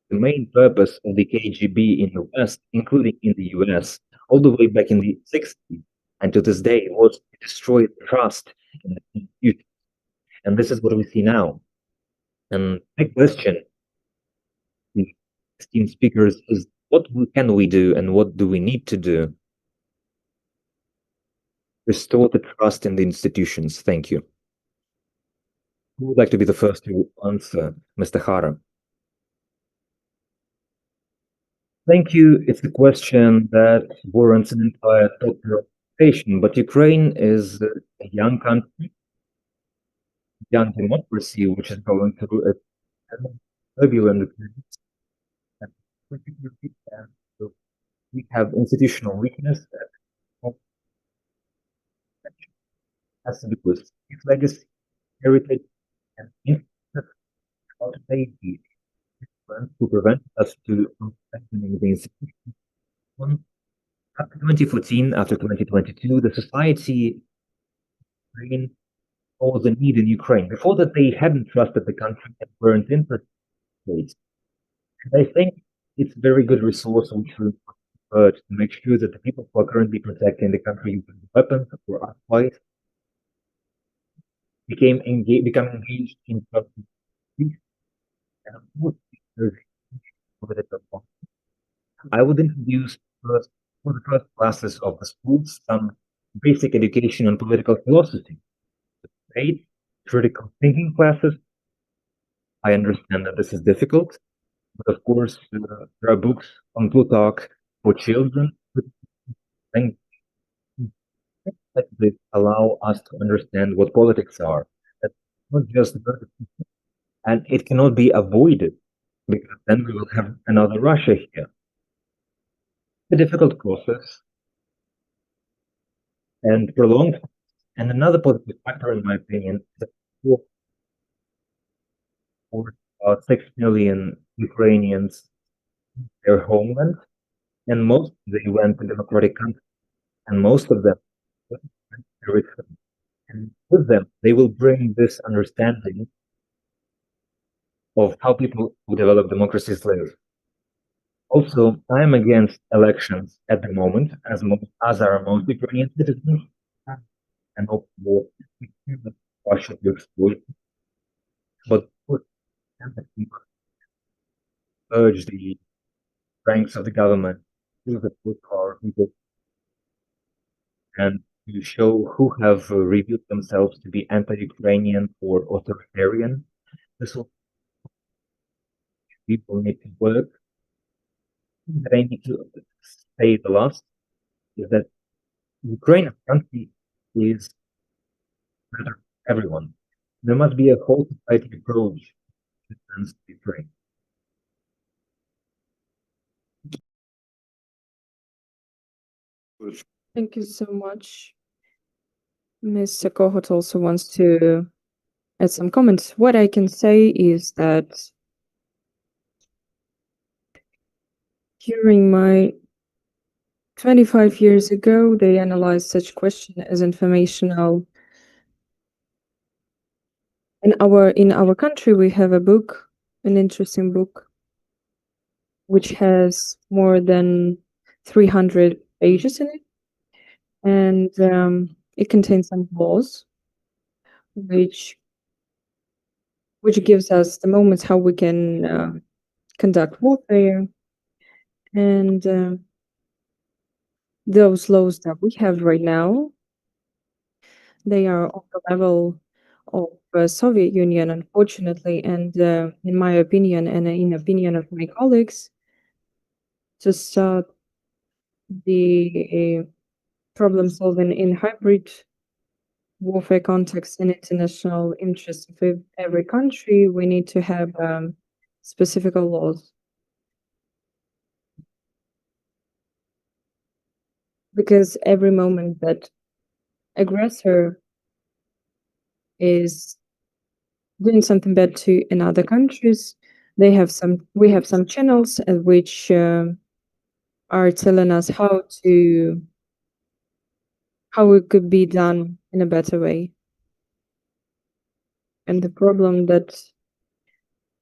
the main purpose of the KGB in the West, including in the US, all the way back in the 60s and to this day, was to destroy trust in the institutions. And this is what we see now. And my question to esteemed speakers is, what can we do and what do we need to do to restore the trust in the institutions? Thank you. Who would like to be the first to answer, Mr. Hara? Thank you. It's a question that warrants an entire presentation, but Ukraine is a young country, young democracy, which is going through a turbulent period. We have institutional weakness that has to do with its legacy, heritage, and how to pay the to prevent us to strengthening the institution. After 2014, after 2022, the society saw the need in Ukraine. Before that, they hadn't trusted the country and weren't interested in it. And I think it's a very good resource which we to make sure that the people who are currently protecting the country with weapons or otherwise become engaged in peace and I would introduce first, for the first classes of the schools some basic education on political philosophy, 8 critical thinking classes, I understand that this is difficult, but of course, there are books on Plutarch for children and that they allow us to understand what politics are. That's not just, and it cannot be avoided because then we will have another Russia here. A difficult process and prolonged. And another positive factor, in my opinion, is that for about 6 million Ukrainians, their homeland, and most they went to democratic countries, and most of them, and with them, they will bring this understanding of how people who develop democracies live. Also, I am against elections at the moment, as are most Ukrainian citizens, and hope more Russia to exploit. But urge the ranks of the government to the full power and to show who have revealed themselves to be anti-Ukrainian or authoritarian. This will people need to work. That I need to say the last is that Ukraine as a country is better for everyone. There must be a whole society approach to defense of Ukraine. Thank you so much. Mr. Kohut also wants to add some comments. What I can say is that during my 25 years ago, they analyzed such question as informational. In our country, we have a book, an interesting book, which has more than 300 pages in it, and it contains some laws, which gives us the moments how we can conduct warfare, and those laws that we have right now, they are on the level of Soviet Union, unfortunately, and in my opinion, and in opinion of my colleagues, to start the problem solving in hybrid warfare context in international interest of every country, we need to have specific laws. Because every moment that aggressor is doing something bad to in other countries, we have some channels at which are telling us how it could be done in a better way. And the problem that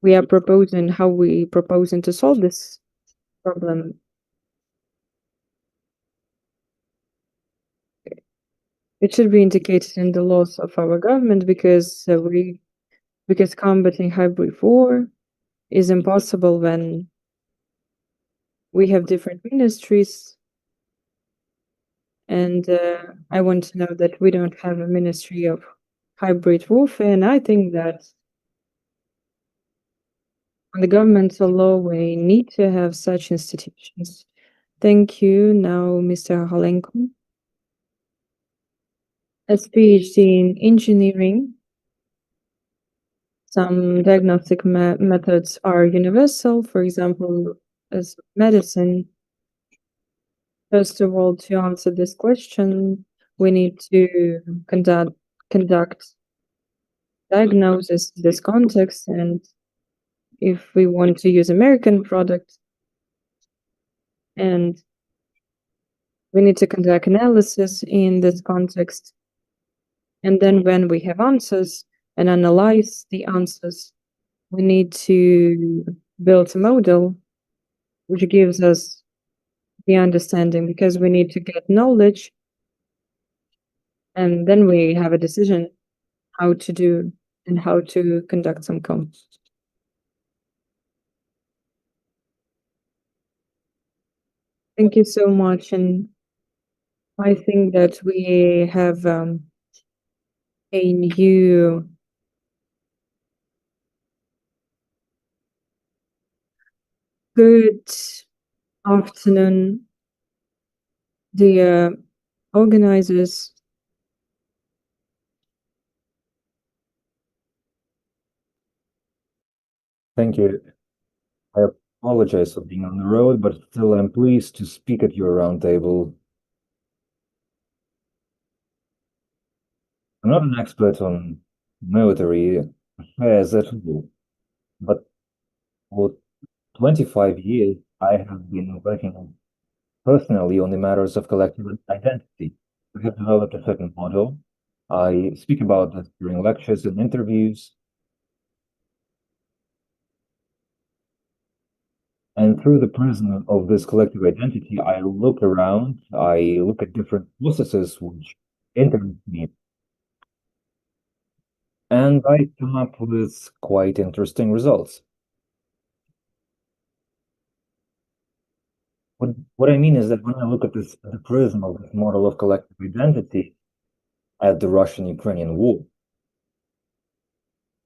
we are proposing, how we proposing to solve this problem, it should be indicated in the laws of our government, because combating hybrid war is impossible when we have different ministries. And I want to know that we don't have a ministry of hybrid warfare, and I think that on the governmental law we need to have such institutions. Thank you. Now, Mr. Holenko. As PhD in engineering, some diagnostic methods are universal, for example, as medicine. First of all, to answer this question, we need to conduct diagnosis in this context, and if we want to use American product, and we need to conduct analysis in this context. And then when we have answers and analyze the answers, we need to build a model which gives us the understanding, because we need to get knowledge, and then we have a decision how to do and how to conduct some comms. Thank you so much, and I think that we have a new Good afternoon, dear organizers. Thank you. I apologize for being on the road, but still I'm pleased to speak at your roundtable. I'm not an expert on military affairs at all, but for 25 years I have been working personally on the matters of collective identity. I have developed a certain model. I speak about this during lectures and interviews. And through the prism of this collective identity, I look around, I look at different processes which interest me, and I come up with quite interesting results. What I mean is that when I look at the prism of this model of collective identity at the Russian-Ukrainian war,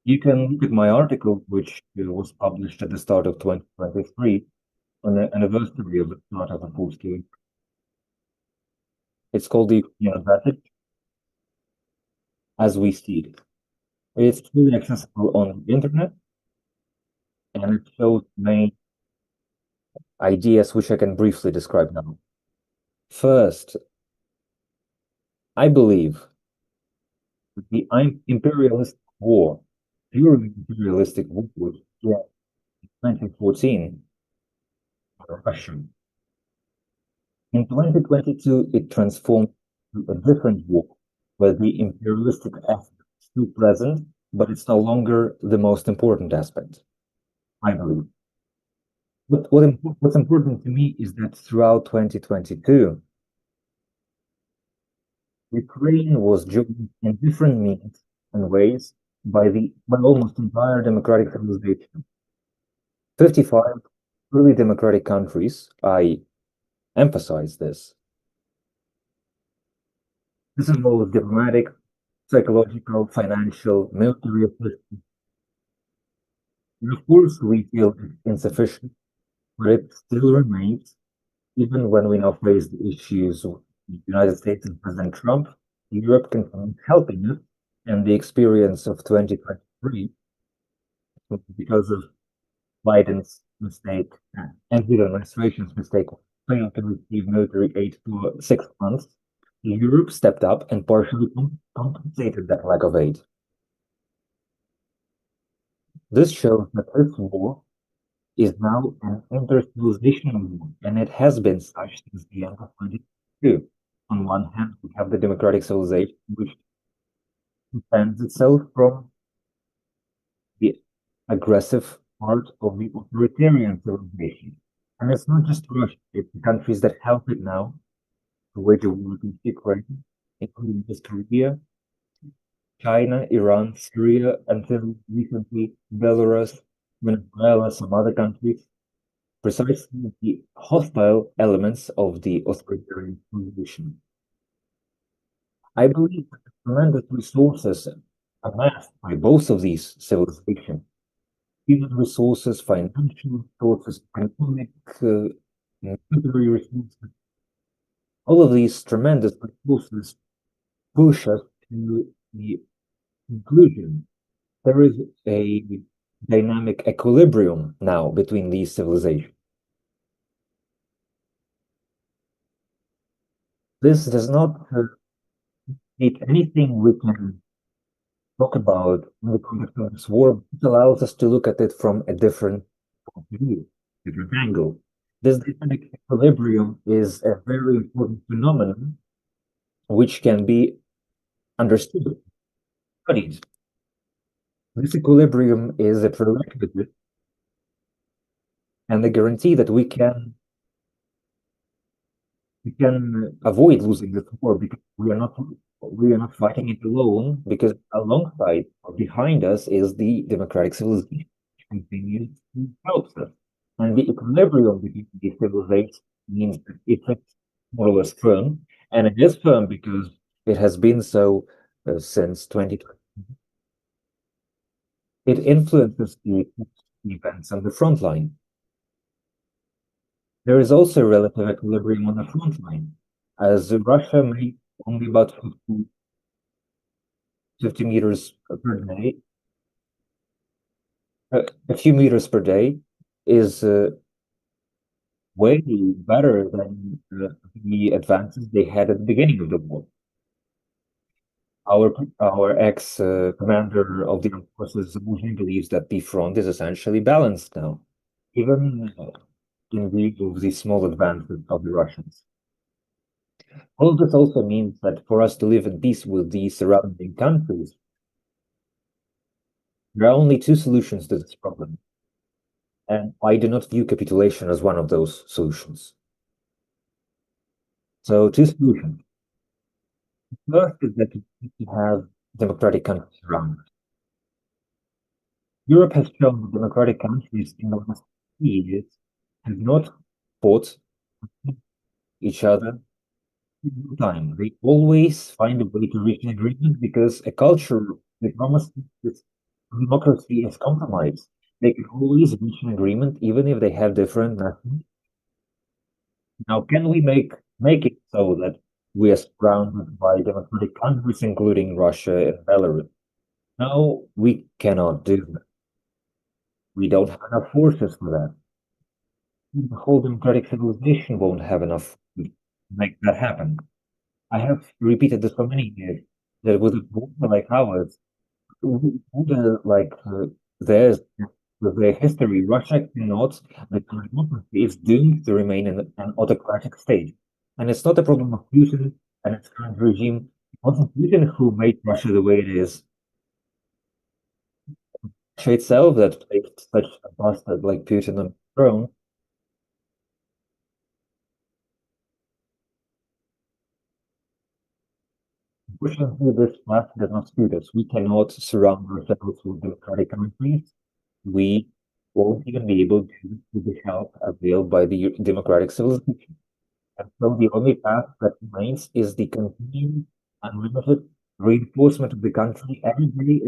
you can look at my article, which was published at the start of 2023, on the anniversary of the start of the full-scale. It's called the Ukrainian Advantage as we see it. It's fully accessible on the internet, and it shows many ideas which I can briefly describe now. First, I believe that the imperialist war, purely imperialistic war, which began in 1914 by Russia. In 2022, it transformed to a different war, where the imperialistic aspect is still present, but it's no longer the most important aspect, I believe. But what's important to me is that throughout 2022, Ukraine was joined in different means and ways by almost entire democratic civilization. 55 truly democratic countries, I emphasize this. This involves diplomatic, psychological, financial, military assistance. And of course, we feel insufficient, but it still remains, even when we now face the issues with the United States and President Trump, Europe continues helping us, and the experience of 2023, because of Biden's mistake and the administration's mistake, failing to receive military aid for 6 months, Europe stepped up and partially compensated that lack of aid. This shows that this war is now an intercivilizational war, and it has been such since the end of 2022. On one hand, we have the democratic civilization, which defends itself from the aggressive part of the authoritarian civilization. And it's not just Russia, it's the countries that help it now to wage a war against Ukraine, including East Korea, China, Iran, Syria, until recently Belarus, Venezuela, some other countries, precisely the hostile elements of the authoritarian civilization. I believe that the tremendous resources amassed by both of these civilizations, human resources, financial resources, economic, military resources, all of these tremendous resources push us to the conclusion there is a dynamic equilibrium now between these civilizations. This does not need anything we can talk about in the context of this war. It allows us to look at it from a different point of view, different angle. This dynamic equilibrium is a very important phenomenon which can be understood, studied. This equilibrium is a prerequisite and the guarantee that we can avoid losing this war because we are not fighting it alone, because alongside or behind us is the democratic civilization which continues to help us. And the equilibrium between these civilizations means that it's more or less firm, and it is firm because it has been so since 2020. It influences the events on the front line. There is also a relative equilibrium on the front line, as Russia may only about 50 meters per day, a few meters per day, is way better than the advances they had at the beginning of the war. Our ex commander of the armed forces believes that the front is essentially balanced now, even in view of the small advances of the Russians. All this also means that for us to live in peace with the surrounding countries, there are only two solutions to this problem. And I do not view capitulation as one of those solutions. So, two solutions. First is that we need to have democratic countries around us. Europe has shown that democratic countries in the last years have not fought each other all the time. They always find a way to reach an agreement because a culture that promises democracy is compromised. They can always reach an agreement even if they have different methods. Now, can we make it so that we are surrounded by democratic countries, including Russia and Belarus? No, we cannot do that. We don't have enough forces for that. The whole democratic civilization won't have enough to make that happen. I have repeated this for many years that with a border like ours, like theirs, with their history, Russia cannot, the democracy is doomed to remain in an autocratic state. And it's not a problem of Putin and its current regime. It wasn't Putin who made Russia the way it is. Russia itself that placed such a bastard like Putin on the throne. Unfortunately, this path does not suit us. We cannot surround ourselves with democratic countries. We won't even be able to with the help availed by the democratic civilization. And so the only path that remains is the continued, unlimited reinforcement of the country every day,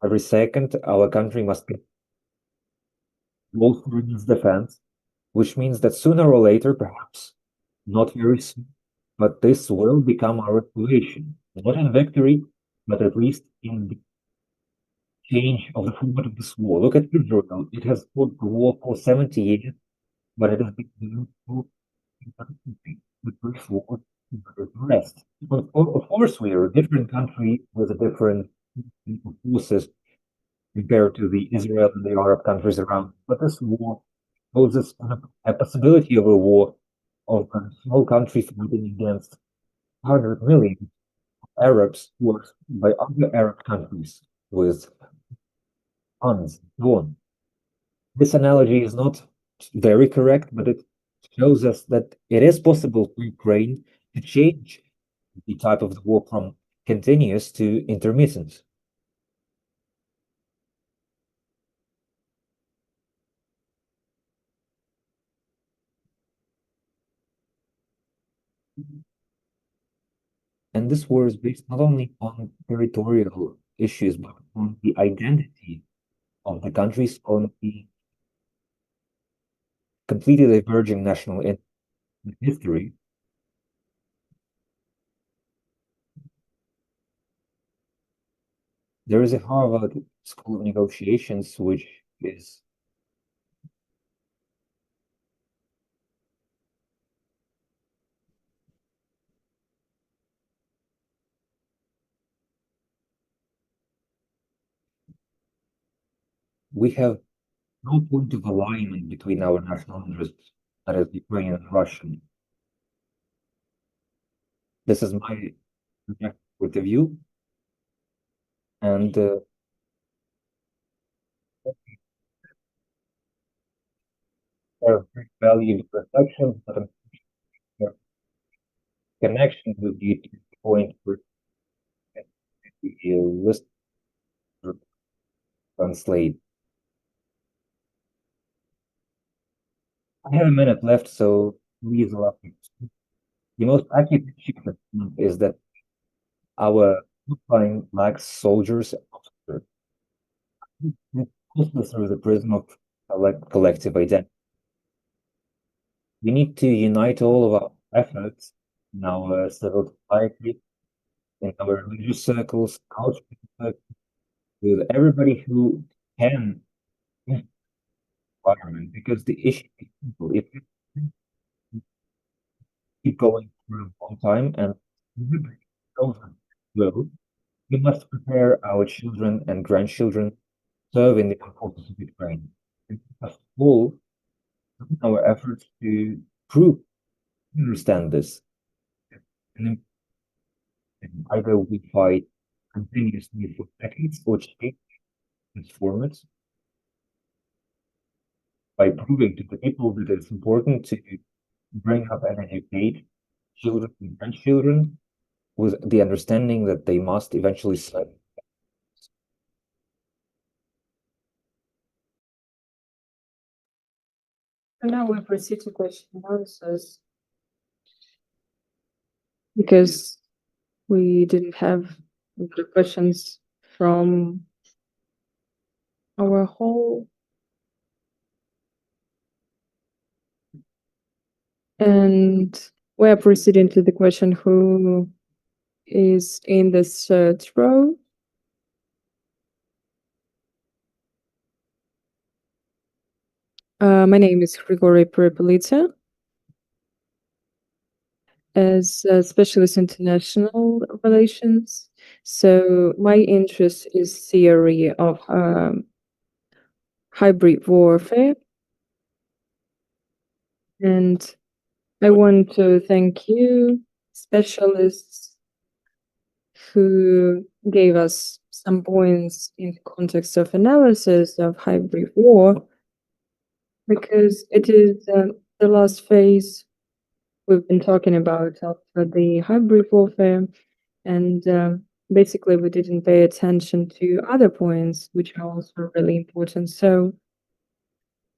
every second. Our country must be bolstering its defense, which means that sooner or later, perhaps not very soon, but this will become our situation. Not in victory, but at least in the change of the format of this war. Look at Israel. It has fought the war for 70 years, but it has been the first war the rest. Of course, we are a different country with a different forces compared to the Israel and the Arab countries around. But this war poses a possibility of a war of a small country fighting against 100 million Arabs who are by other Arab countries with funds and so on. This analogy is not very correct, but it shows us that it is possible for Ukraine to change the type of the war from continuous to intermittent. And this war is based not only on territorial issues, but on the identity of the countries, on the completely diverging national history. There is a Harvard School of Negotiations, which is we have no point of alignment between our national interests, that is Ukrainian and Russian. This is my point of view, and there are very valuable reflections, but a connection with the point where the list translate. I have a minute left, so please allow me. The most accurate achievement is that our line lacks soldiers and officers. Also through the prism of collective identity. we need to unite all of our efforts in our civil society, in our religious circles, cultural circles, with everybody who can in the environment, because the issue is simple. If we keep going for a long time and everybody goes slow, we must prepare our children and grandchildren to serve in the armed forces of Ukraine. We must all put our efforts to prove, understand this. And either we fight continuously for decades or change, transform it by proving to the people that it's important to bring up and educate children and grandchildren with the understanding that they must eventually serve. And now we proceed to question and answers, because we didn't have the questions from our whole. And we are proceeding to the question, who is in the third row? My name is Grigory Peripolita. As a specialist in international relations, so my interest is theory of hybrid warfare. And I want to thank you, specialists, who gave us some points in the context of analysis of hybrid war, because it is the last phase we've been talking about after the hybrid warfare, and basically we didn't pay attention to other points which are also really important. So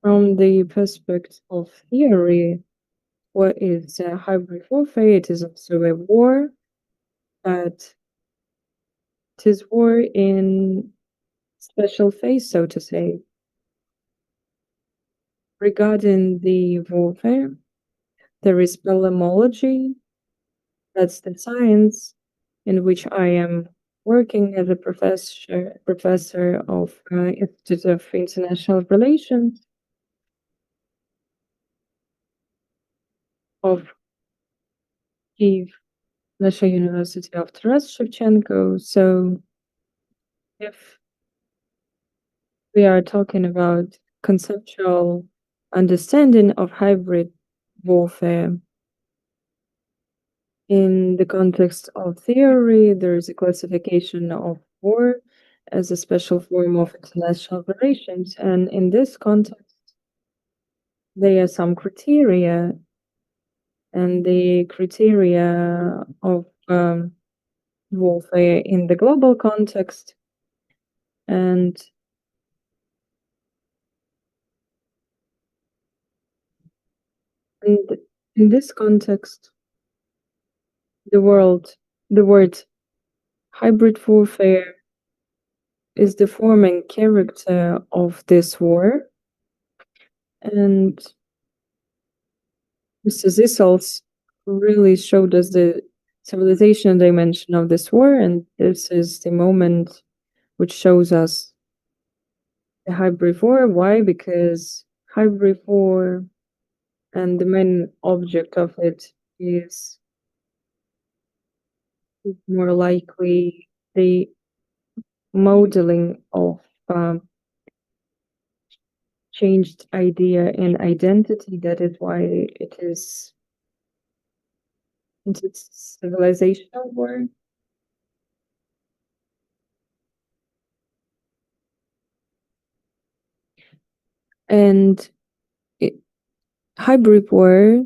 from the perspective of theory, what is hybrid warfare? It is also a war, but it is war in special phase, so to say. Regarding the warfare, there is polemology. That's the science in which I am working as a professor of Institute of International Relations of Kyiv National University of Taras Shevchenko. So if we are talking about conceptual understanding of hybrid warfare in the context of theory, there is a classification of war as a special form of international relations. And in this context, there are some criteria, and the criteria of warfare in the global context. And in this context, the word hybrid warfare is the forming character of this war. And Mr. Zissels really showed us the civilization dimension of this war, and this is the moment which shows us the hybrid war. Why? Because hybrid war, and the main object of it is more likely the modeling of changed idea and identity. That is why it's civilizational war. And hybrid war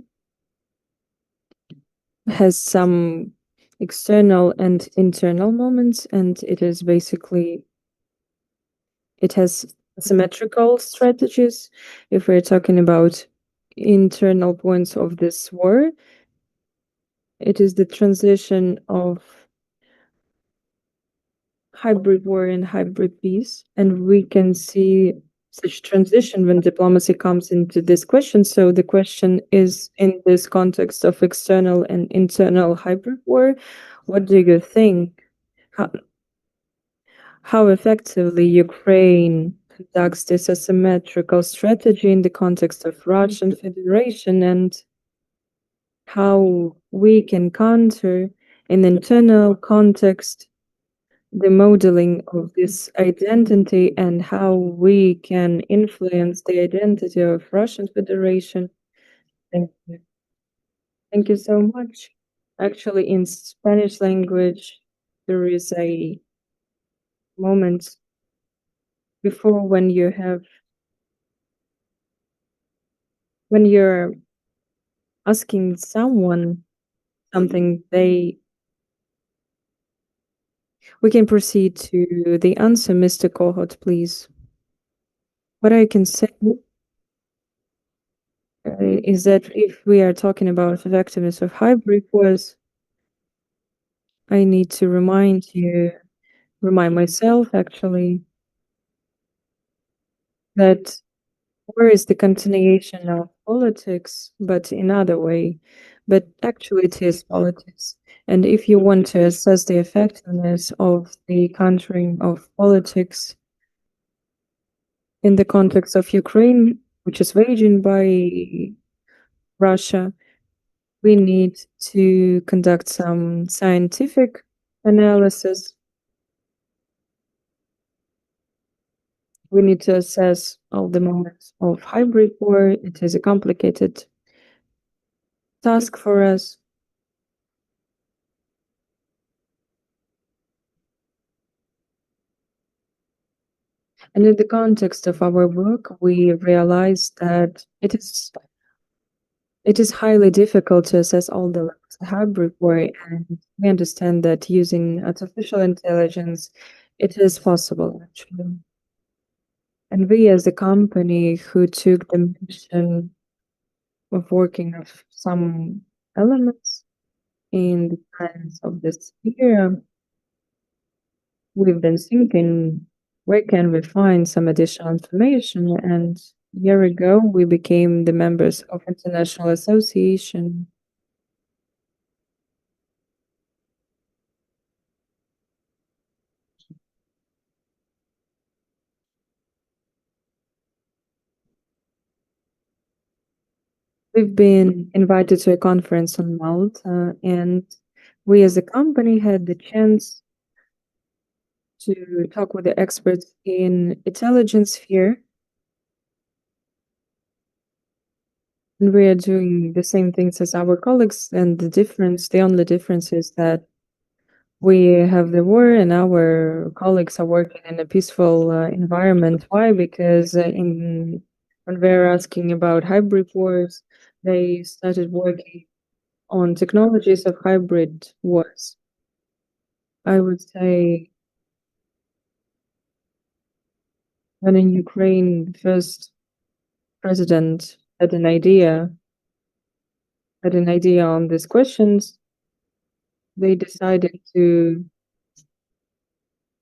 has some external and internal moments, and it is basically, it has symmetrical strategies. If we're talking about internal points of this war, it is the transition of hybrid war and hybrid peace, and we can see such transition when diplomacy comes into this question. So the question is, in this context of external and internal hybrid war, what do you think? How effectively Ukraine conducts this asymmetrical strategy in the context of Russian Federation, and how we can counter in internal context the modeling of this identity, and how we can influence the identity of Russian Federation. Thank you. Thank you so much. Actually, in Spanish language, there is a moment before when you're asking someone something, we can proceed to the answer, Mr. Kohut, please. What I can say is that if we are talking about effectiveness of hybrid wars, I need to remind myself actually, that war is the continuation of politics, but in other way. But actually it is politics. And if you want to assess the effectiveness of the countering of politics in the context of Ukraine, which is waged by Russia, we need to conduct some scientific analysis. We need to assess all the moments of hybrid war. It is a complicated task for us. And in the context of our work, we realized that it is highly difficult to assess all the hybrid war, and we understand that using artificial intelligence, it is possible actually. And we, as a company who took the mission of working of some elements in the science of this year, we've been thinking, where can we find some additional information? And a year ago, we became the members of international association. We've been invited to a conference on Malta, and we as a company had the chance to talk with the experts in intelligence sphere. And we are doing the same things as our colleagues, and the only difference is that we have the war and our colleagues are working in a peaceful environment. Why? Because when we're asking about hybrid wars, they started working on technologies of hybrid wars. I would say when in Ukraine, the first president had an idea on these questions, they decided to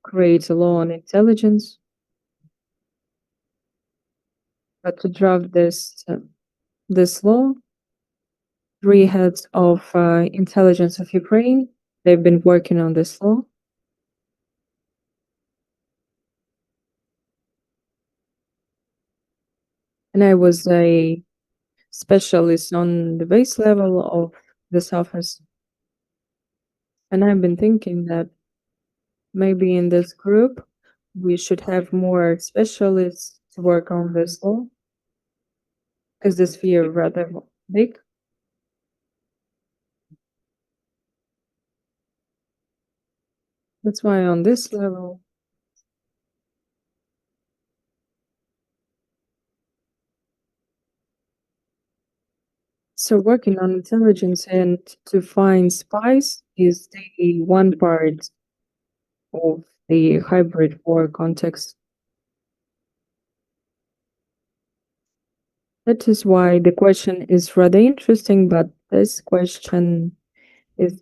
create a law on intelligence. But to draft this law, 3 heads of intelligence of Ukraine, they've been working on this law. And I was a specialist on the base level of this office. And I've been thinking that maybe in this group, we should have more specialists to work on this law, because this sphere rather big. That's why on this level, so working on intelligence and to find spies is the one part of the hybrid war context. That is why the question is rather interesting, but this question is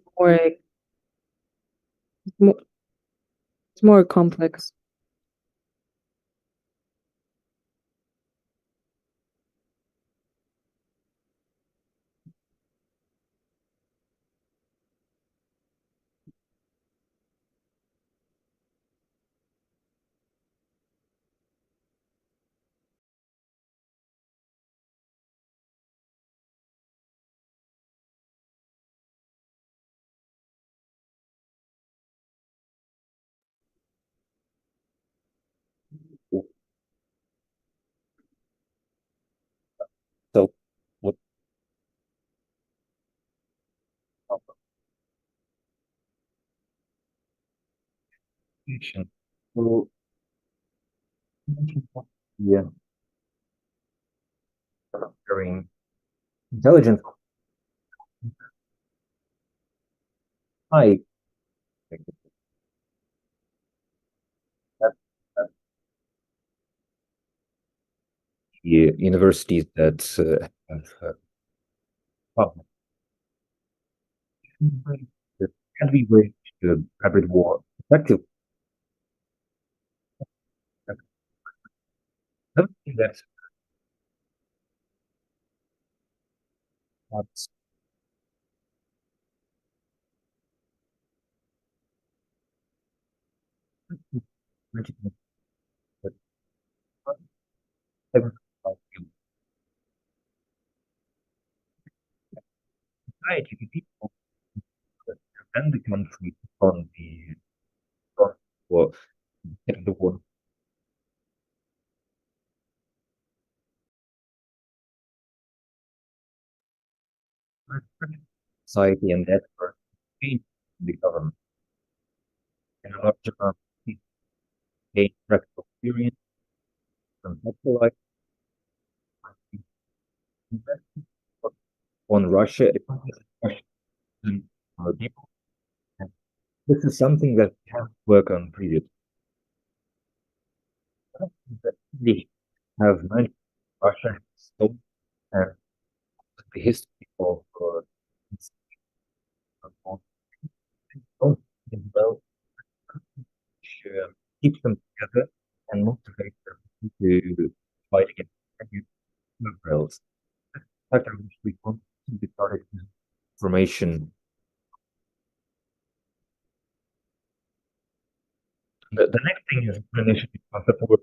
more complex. So, yeah, during intelligence, I that, that the universities that have public can be waged hybrid war effectively. Another thing that that's mentioned that society, the people and the country on the front for the war society and that for change the government in a large amount of gain practical experience, conceptualize on Russia, and people. And this is something that we have to work on previously. That we have mentioned Russia so and the history of well, which keeps them together and motivate them to fight against liberals. In fact, I wish we want to be started information. The next thing is initiative of support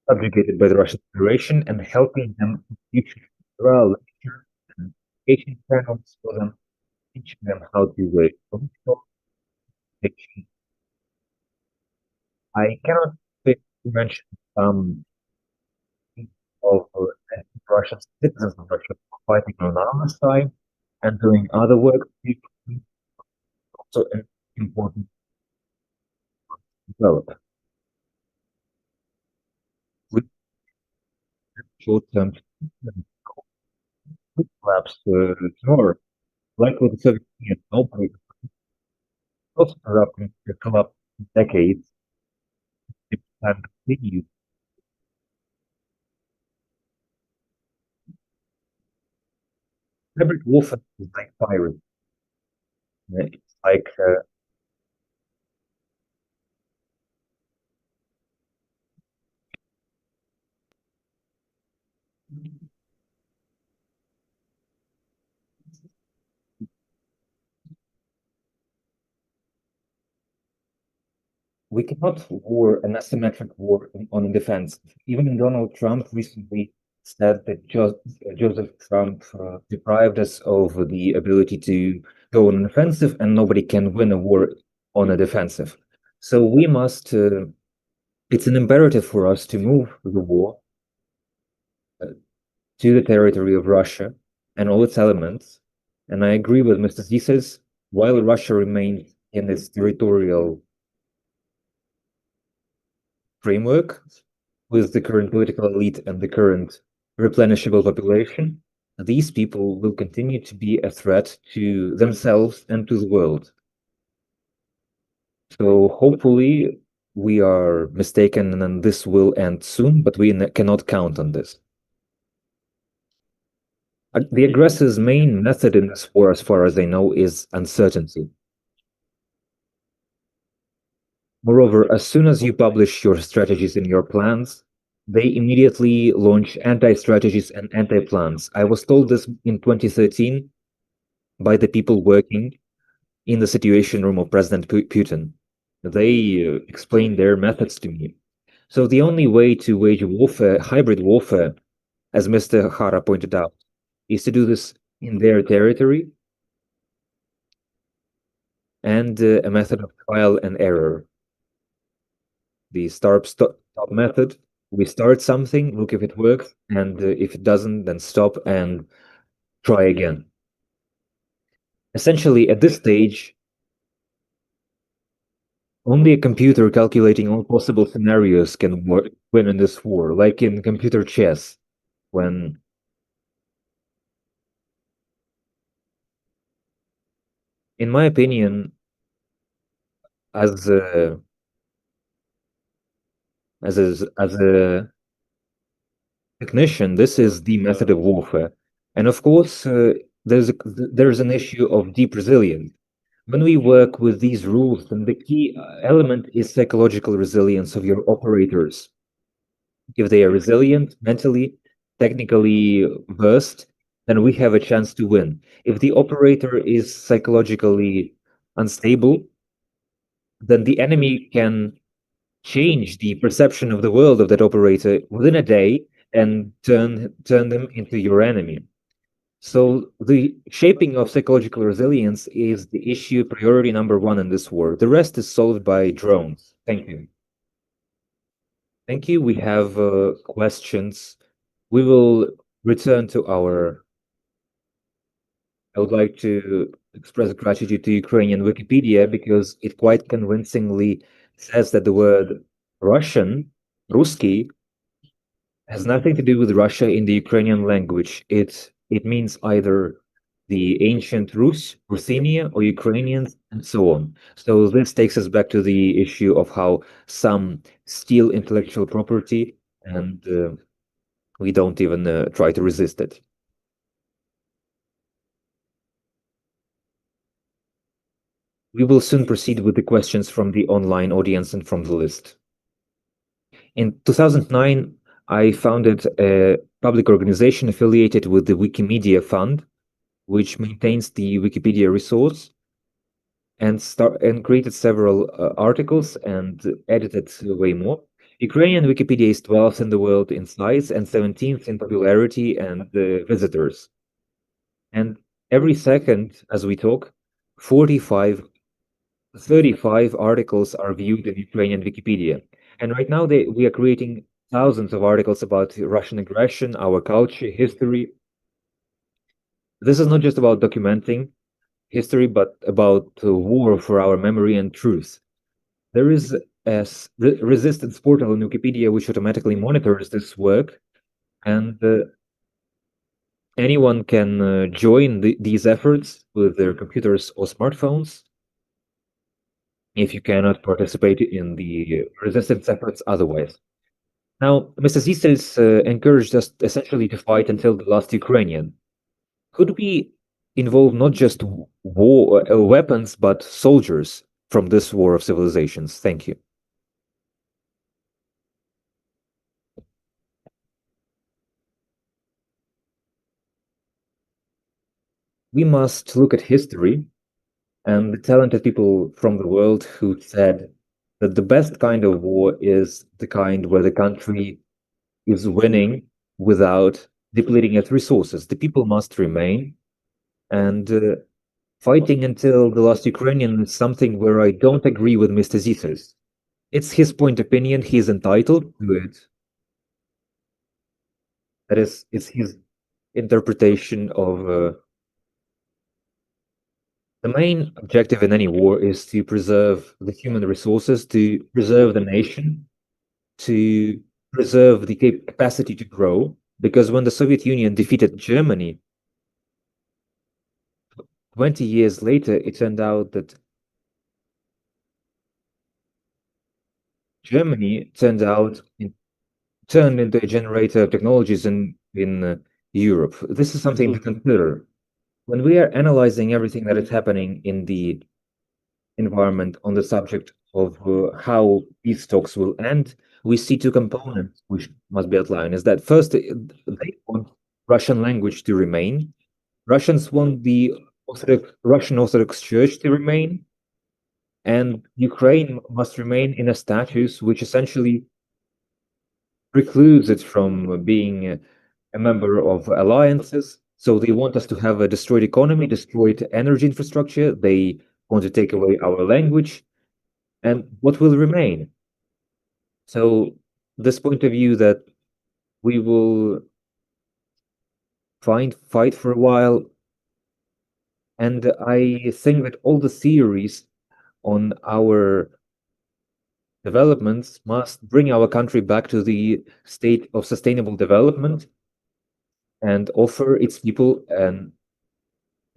subjugated by the Russian Federation and helping them in future. There are lectures and education channels for them, teaching them how to political education. I cannot mention some of Russian citizens of Russia fighting on our side and doing other work. Also important to develop. With short-term collapse tomorrow, like with the Soviet Union, nobody also corrupting to come up decades if time continues. Hybrid warfare is like virus. It's like we cannot war an asymmetric war on defense. Even Donald Trump recently said that Joseph Trump deprived us of the ability to go on an offensive, and nobody can win a war on a defensive. So we must. It's an imperative for us to move the war to the territory of Russia and all its elements. And I agree with Mr. Zisas, while Russia remains in its territorial framework with the current political elite and the current replenishable population, these people will continue to be a threat to themselves and to the world. So hopefully we are mistaken and this will end soon, but we cannot count on this. The aggressor's main method in this war, as far as I know, is uncertainty. Moreover, as soon as you publish your strategies and your plans, they immediately launch anti-strategies and anti-plans. I was told this in 2013 by the people working in the Situation Room of President Putin. They explained their methods to me. So the only way to wage warfare, hybrid warfare, as Mr. Hara pointed out, is to do this in their territory and a method of trial and error. The start-stop method. We start something, look if it works, and if it doesn't, then stop and try again. Essentially, at this stage, Only a computer calculating all possible scenarios can win in this war, like in computer chess, when, in my opinion, as a, as a technician, this is the method of warfare. And of course, there's an issue of deep resilience. When we work with these rules, then the key element is psychological resilience of your operators. If they are resilient, mentally, technically versed, then we have a chance to win. If the operator is psychologically unstable, then the enemy can change the perception of the world of that operator within a day and turn them into your enemy. So the shaping of psychological resilience is the issue priority number one in this war. The rest is solved by drones. Thank you. Thank you. We have questions. We will return to our. I would like to express gratitude to Ukrainian Wikipedia because it quite convincingly says that the word Russian, Ruski, has nothing to do with Russia in the Ukrainian language. It means either the ancient Rus, Ruthenia, or Ukrainians, and so on. So this takes us back to the issue of how some steal intellectual property and we don't even try to resist it. We will soon proceed with the questions from the online audience and from the list. In 2009, I founded a public organization affiliated with the Wikimedia Fund, which maintains the Wikipedia resource, and created several articles and edited way more. Ukrainian Wikipedia is 12th in the world in size and 17th in popularity and visitors. And every second, as we talk, 35 articles are viewed in Ukrainian Wikipedia. And right now we are creating thousands of articles about Russian aggression, our culture, history. This is not just about documenting history, but about war for our memory and truth. There is a resistance portal in Wikipedia which automatically monitors this work, and anyone can join these efforts with their computers or smartphones if you cannot participate in the resistance efforts otherwise. Now, Mr. Zisels encouraged us essentially to fight until the last Ukrainian. Could we involve not just war weapons, but soldiers from this war of civilizations? Thank you. We must look at history and the talented people from the world who said that the best kind of war is the kind where the country is winning without depleting its resources. The people must remain, and fighting until the last Ukrainian is something where I don't agree with Mr. Zisers. It's his point of opinion, he's entitled to it. That is, it's his interpretation of the main objective in any war is to preserve the human resources, to preserve the nation, to preserve the capacity to grow. Because when the Soviet Union defeated Germany, 20 years later, it turned out that Germany turned into a generator of technologies in Europe. This is something to consider. When we are analyzing everything that is happening in the environment on the subject of how peace talks will end, we see two components which must be outlined. Is that first, they want Russian language to remain. Russians want the Russian Orthodox Church to remain, and Ukraine must remain in a status which essentially precludes it from being a member of alliances. So they want us to have a destroyed economy, destroyed energy infrastructure. They want to take away our language. And what will remain? So this point of view that we will fight for a while. And I think that all the theories on our developments must bring our country back to the state of sustainable development and offer its people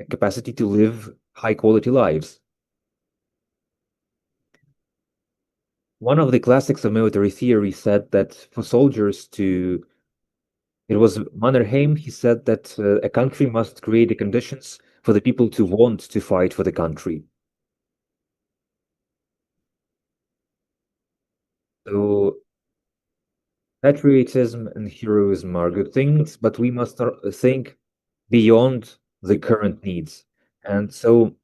a capacity to live high quality lives. One of the classics of military theory said that for soldiers to, it was Mannerheim, he said that a country must create the conditions for the people to want to fight for the country. So patriotism and heroism are good things, but we must think beyond the current needs. And so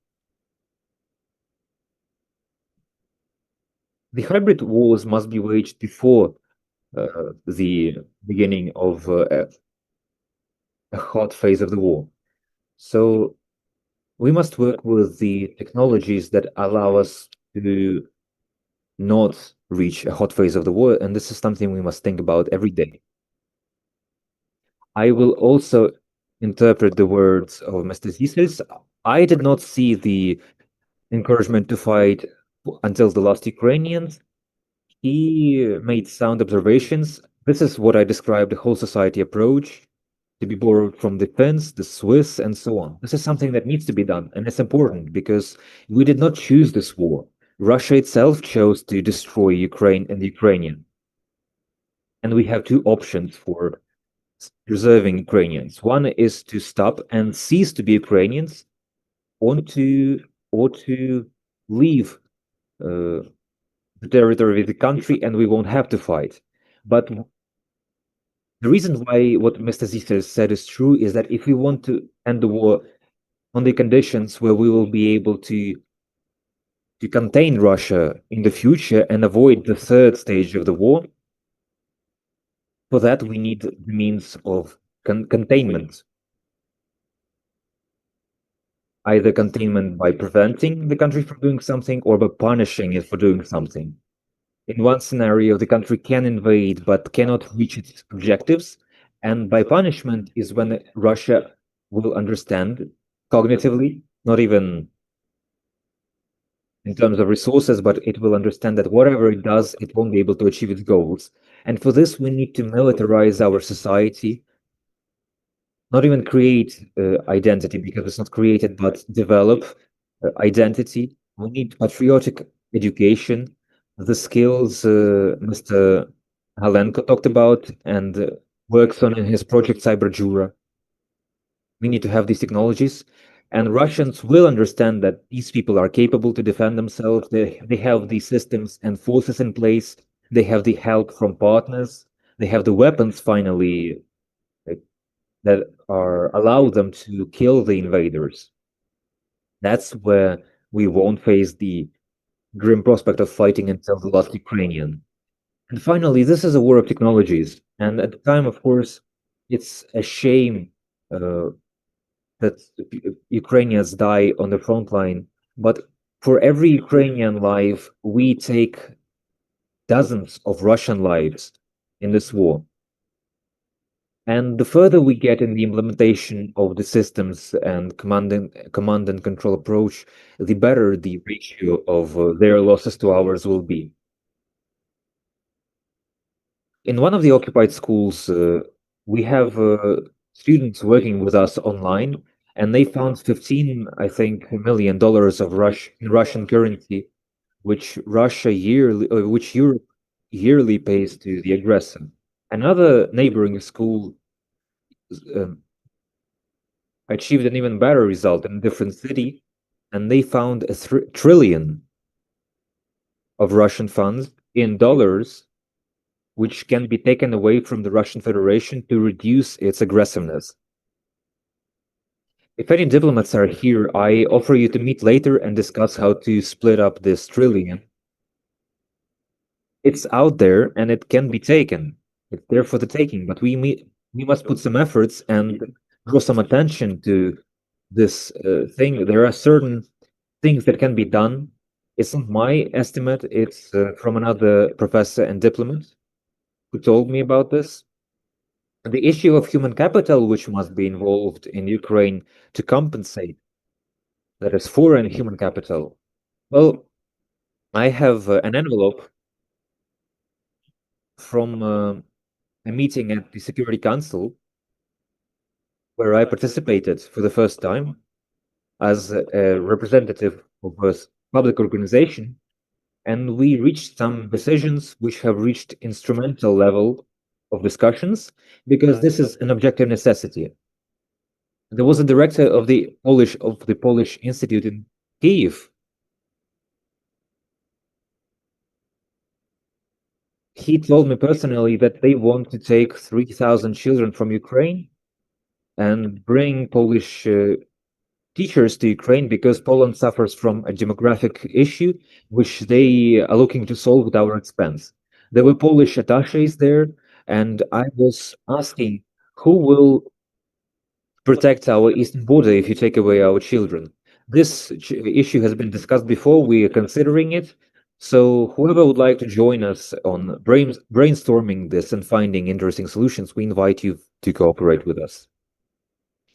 the hybrid wars must be waged before the beginning of a hot phase of the war. So we must work with the technologies that allow us to not reach a hot phase of the war, and this is something we must think about every day. I will also interpret the words of Mr. Zisels. I did not see the encouragement to fight until the last Ukrainians. He made sound observations. This is what I described the whole society approach to be borrowed from the Finns, the Swiss, and so on. This is something that needs to be done, and it's important because we did not choose this war. Russia itself chose to destroy Ukraine and the Ukrainian. And we have two options for preserving Ukrainians. One is to stop and cease to be Ukrainians, or to leave the territory of the country, and we won't have to fight. But the reason why what Mr. Zistel said is true is that if we want to end the war on the conditions where we will be able to contain Russia in the future and avoid the third stage of the war, for that we need the means of containment. Either containment by preventing the country from doing something or by punishing it for doing something. In one scenario, the country can invade but cannot reach its objectives, and by punishment is when Russia will understand cognitively, not even in terms of resources, but it will understand that whatever it does, it won't be able to achieve its goals. And for this, we need to militarize our society, not even create identity, because it's not created, but develop identity. We need patriotic education, the skills Mr. Halenko talked about and works on in his project Cyberjura. We need to have these technologies, and Russians will understand that these people are capable to defend themselves. They have the systems and forces in place. They have the help from partners. They have the weapons finally that are allow them to kill the invaders. That's where we won't face the grim prospect of fighting until the last Ukrainian. And finally, this is a war of technologies. And at the time, of course, it's a shame that Ukrainians die on the front line. But for every Ukrainian life, we take dozens of Russian lives in this war. And the further we get in the implementation of the systems and command and control approach, the better the ratio of their losses to ours will be. In one of the occupied schools, we have students working with us online, and they found 15, I think, $1 million of Russian currency, which Europe yearly pays to the aggressor. Another neighboring school achieved an even better result in a different city, and they found a trillion of Russian funds in dollars, which can be taken away from the Russian Federation to reduce its aggressiveness. If any diplomats are here, I offer you to meet later and discuss how to split up this trillion. It's out there and it can be taken. It's there for the taking, but we must put some efforts and draw some attention to this thing. There are certain things that can be done. It's not my estimate, it's from another professor and diplomat who told me about this. The issue of human capital, which must be involved in Ukraine to compensate, that is foreign human capital. Well, I have an envelope from a meeting at the Security Council where I participated for the first time as a representative of a public organization, and we reached some decisions which have reached instrumental level of discussions because this is an objective necessity. There was a director of the Polish Institute in Kyiv. He told me personally that they want to take 3,000 children from Ukraine and bring Polish teachers to Ukraine because Poland suffers from a demographic issue which they are looking to solve at our expense. There were Polish attachés there, and I was asking who will protect our eastern border if you take away our children. This issue has been discussed before. We are considering it. So whoever would like to join us on brainstorming this and finding interesting solutions, we invite you to cooperate with us.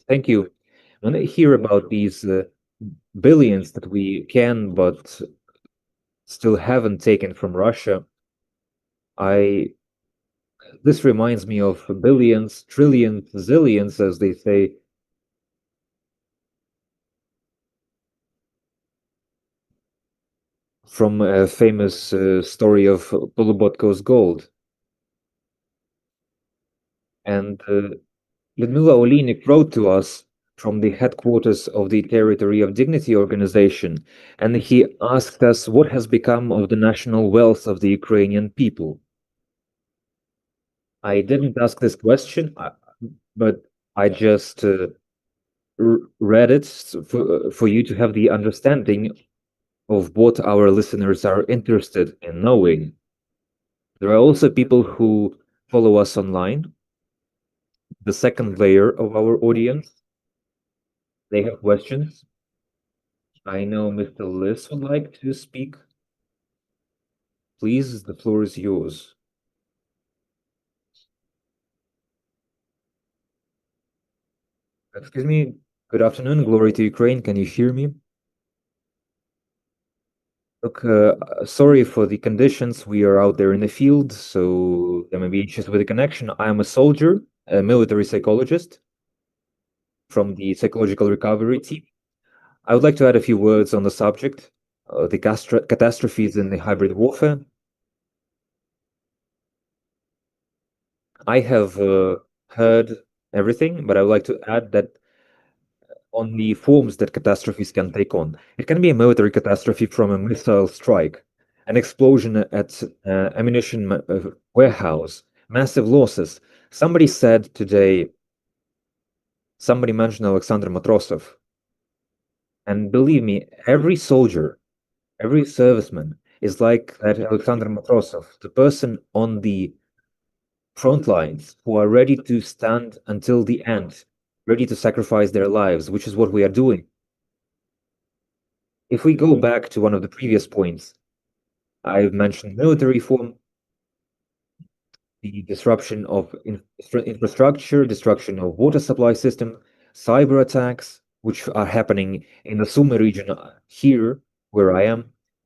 Thank you. When I hear about these billions that we can but still haven't taken from Russia, this reminds me of billions, trillions, zillions, as they say, from a famous story of Polubotko's gold. And Lyudmila Olinik wrote to us from the headquarters of the Territory of Dignity organization, and he asked us what has become of the national wealth of the Ukrainian people. I didn't ask this question, but I just read it for you to have the understanding of what our listeners are interested in knowing. There are also people who follow us online, the second layer of our audience. They have questions. I know Mr. Liss would like to speak. Please, the floor is yours. Excuse me. Good afternoon. Glory to Ukraine. Can you hear me? Look, sorry for the conditions. We are out there in the field, so there may be issues with the connection. I am a soldier, a military psychologist from the psychological recovery team. I would like to add a few words on the subject, the catastrophes in the hybrid warfare. I have heard everything, but I would like to add that on the forms that catastrophes can take on. It can be a military catastrophe from a missile strike, an explosion at ammunition warehouse, massive losses. Somebody said today, somebody mentioned Alexander Matrosov. And believe me, every soldier, every serviceman is like that Alexander Matrosov, the person on the front lines who are ready to stand until the end, ready to sacrifice their lives, which is what we are doing. If we go back to one of the previous points, I've mentioned military reform, the disruption of infrastructure, destruction of water supply system, cyber attacks, which are happening in the Sumy region here, where I am,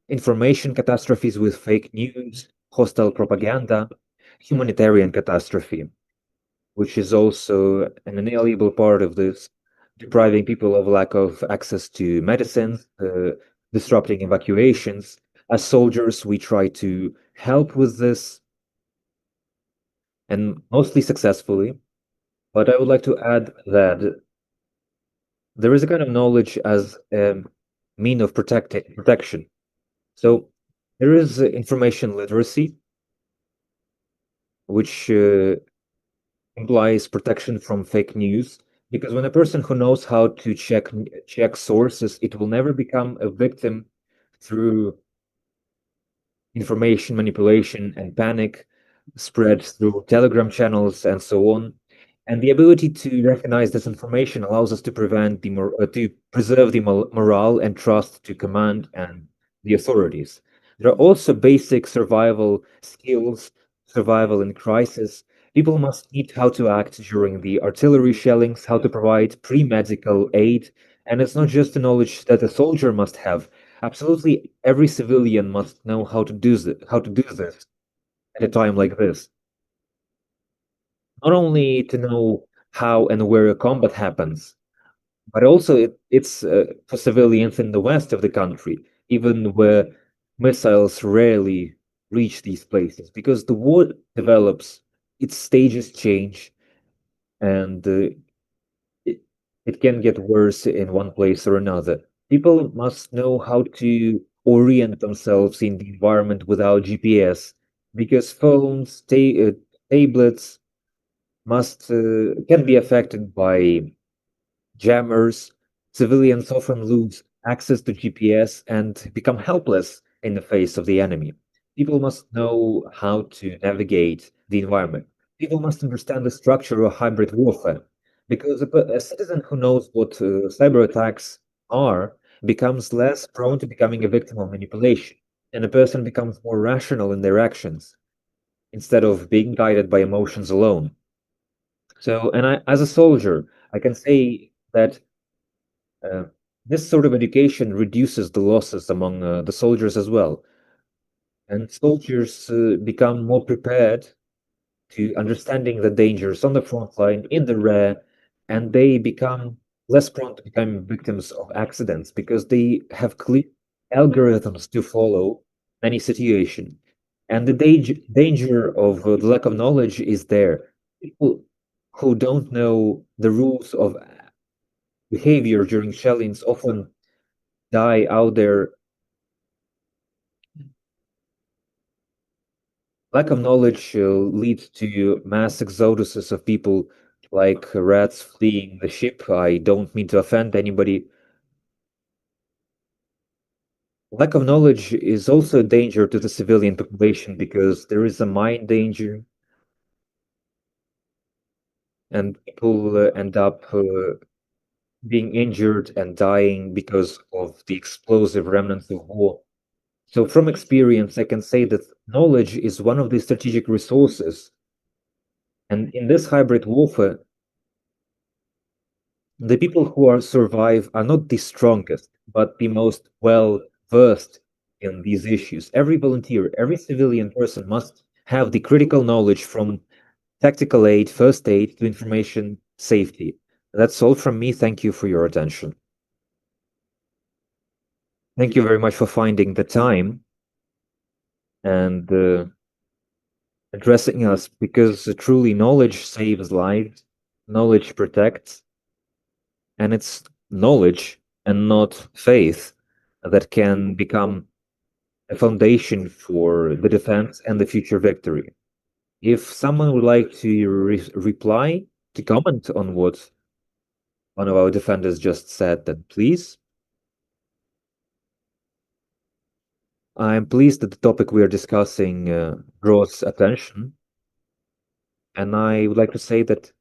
information catastrophes with fake news, hostile propaganda, humanitarian catastrophe, which is also an inalienable part of this, depriving people of lack of access to medicines, disrupting evacuations. As soldiers, we try to help with this, and mostly successfully. But I would like to add that there is a kind of knowledge as a mean of protection. So there is information literacy, which implies protection from fake news, because when a person who knows how to check sources, it will never become a victim through information manipulation and panic spread through Telegram channels and so on. And the ability to recognize this information allows us to to preserve the morale and trust to command and the authorities. There are also basic survival skills, survival in crisis. People must need how to act during the artillery shellings, how to provide pre-medical aid, and it's not just the knowledge that a soldier must have. Absolutely every civilian must know how to do this. at a time like this. Not only to know how and where a combat happens, but also it's for civilians in the west of the country, even where missiles rarely reach these places, because the war develops, its stages change, and it, it can get worse in one place or another. People must know how to orient themselves in the environment without GPS, because phones, tablets must can be affected by jammers. Civilians often lose access to GPS and become helpless in the face of the enemy. People must know how to navigate the environment. People must understand the structure of hybrid warfare, because a citizen who knows what cyber attacks are becomes less prone to becoming a victim of manipulation, and a person becomes more rational in their actions instead of being guided by emotions alone. So, and as a soldier, I can say that uh, this sort of education reduces the losses among the soldiers as well. And soldiers become more prepared to understanding the dangers on the front line, in the rear, and they become less prone to becoming victims of accidents because they have clear algorithms to follow any situation. And the danger of the lack of knowledge is there. People who don't know the rules of behavior during shellings often die out there. Lack of knowledge leads to mass exoduses of people like rats fleeing the ship. I don't mean to offend anybody. Lack of knowledge is also a danger to the civilian population because there is a mine danger, and people end up being injured and dying because of the explosive remnants of war. So, from experience, I can say that knowledge is one of the strategic resources. And in this hybrid warfare, the people who are survive are not the strongest, but the most well versed in these issues. Every volunteer, every civilian person must have the critical knowledge from tactical aid, first aid to information safety. That's all from me. Thank you for your attention. Thank you very much for finding the time and addressing us, because truly knowledge saves lives, knowledge protects, and it's knowledge and not faith that can become a foundation for the defense and the future victory. If someone would like to reply, to comment on what one of our defenders just said, then please. I'm pleased that the topic we are discussing draws attention, and I would like to say that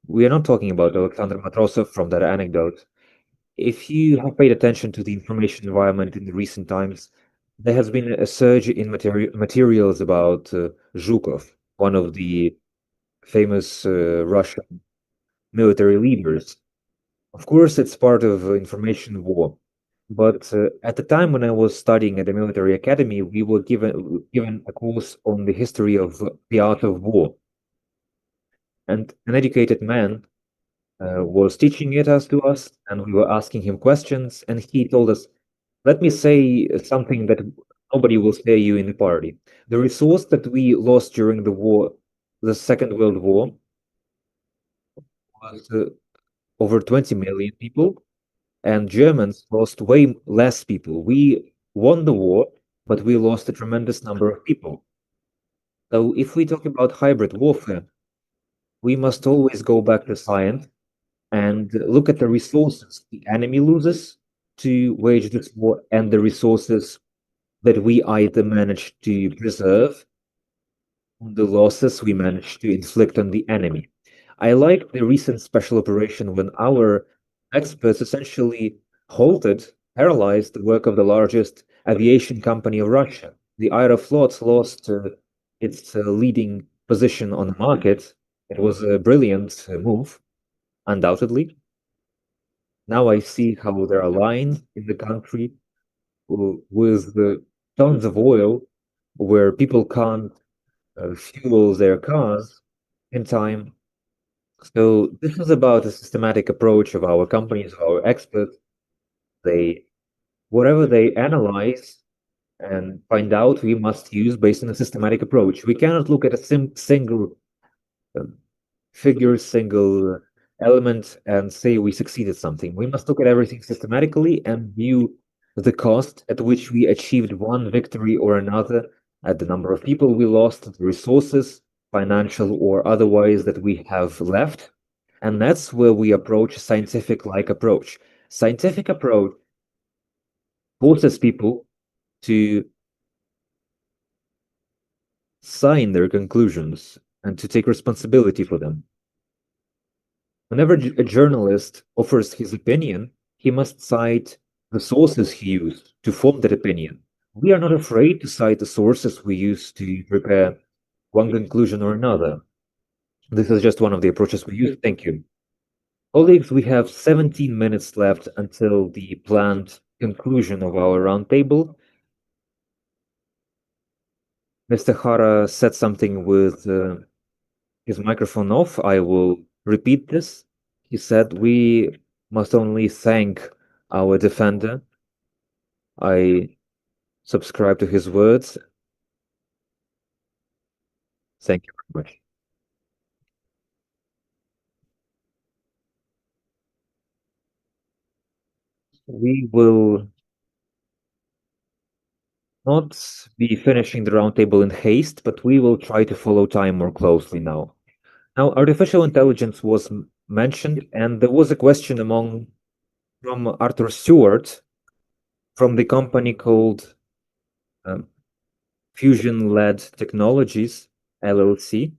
we are not talking about Alexander Matrosov from that anecdote. If you have paid attention to the information environment in the recent times, there has been a surge in materials about Zhukov, one of the famous Russian military leaders. Of course, it's part of information war. But at the time when I was studying at the military academy, we were given a course on the history of the art of war. And an educated man was teaching it us to us, and we were asking him questions, and he told us, let me say something that nobody will spare you in the party. The resource that we lost during the war, the Second World War, was over 20 million people, and Germans lost way less people. We won the war, but we lost a tremendous number of people. So if we talk about hybrid warfare, we must always go back to science and look at the resources the enemy loses to wage this war and the resources that we either manage to preserve, the losses we manage to inflict on the enemy. I like the recent special operation when our experts essentially halted, paralyzed the work of the largest aviation company of Russia. The Aeroflot lost its leading position on the market. It was a brilliant move, undoubtedly. Now I see how there are lines in the country with tons of oil where people can't fuel their cars in time. So this is about a systematic approach of our companies, of our experts. Whatever they analyze and find out, we must use based on a systematic approach. We cannot look at a single figure, single element and say we succeeded something. We must look at everything systematically and view the cost at which we achieved one victory or another, at the number of people we lost, the resources, financial or otherwise, that we have left. And that's where we approach a scientific-like approach. Scientific approach forces people to sign their conclusions and to take responsibility for them. Whenever a journalist offers his opinion, he must cite the sources he used to form that opinion. We are not afraid to cite the sources we use to prepare one conclusion or another. This is just one of the approaches we use. Thank you. Colleagues, we have 17 minutes left until the planned conclusion of our roundtable. Mr. Hara said something with his microphone off. I will repeat this. He said, we must only thank our defender. I subscribe to his words. Thank you very much. We will not be finishing the roundtable in haste, but we will try to follow time more closely now. Now, artificial intelligence was mentioned, and there was a question from Arthur Stewart from the company called Fusion-Led Technologies, LLC.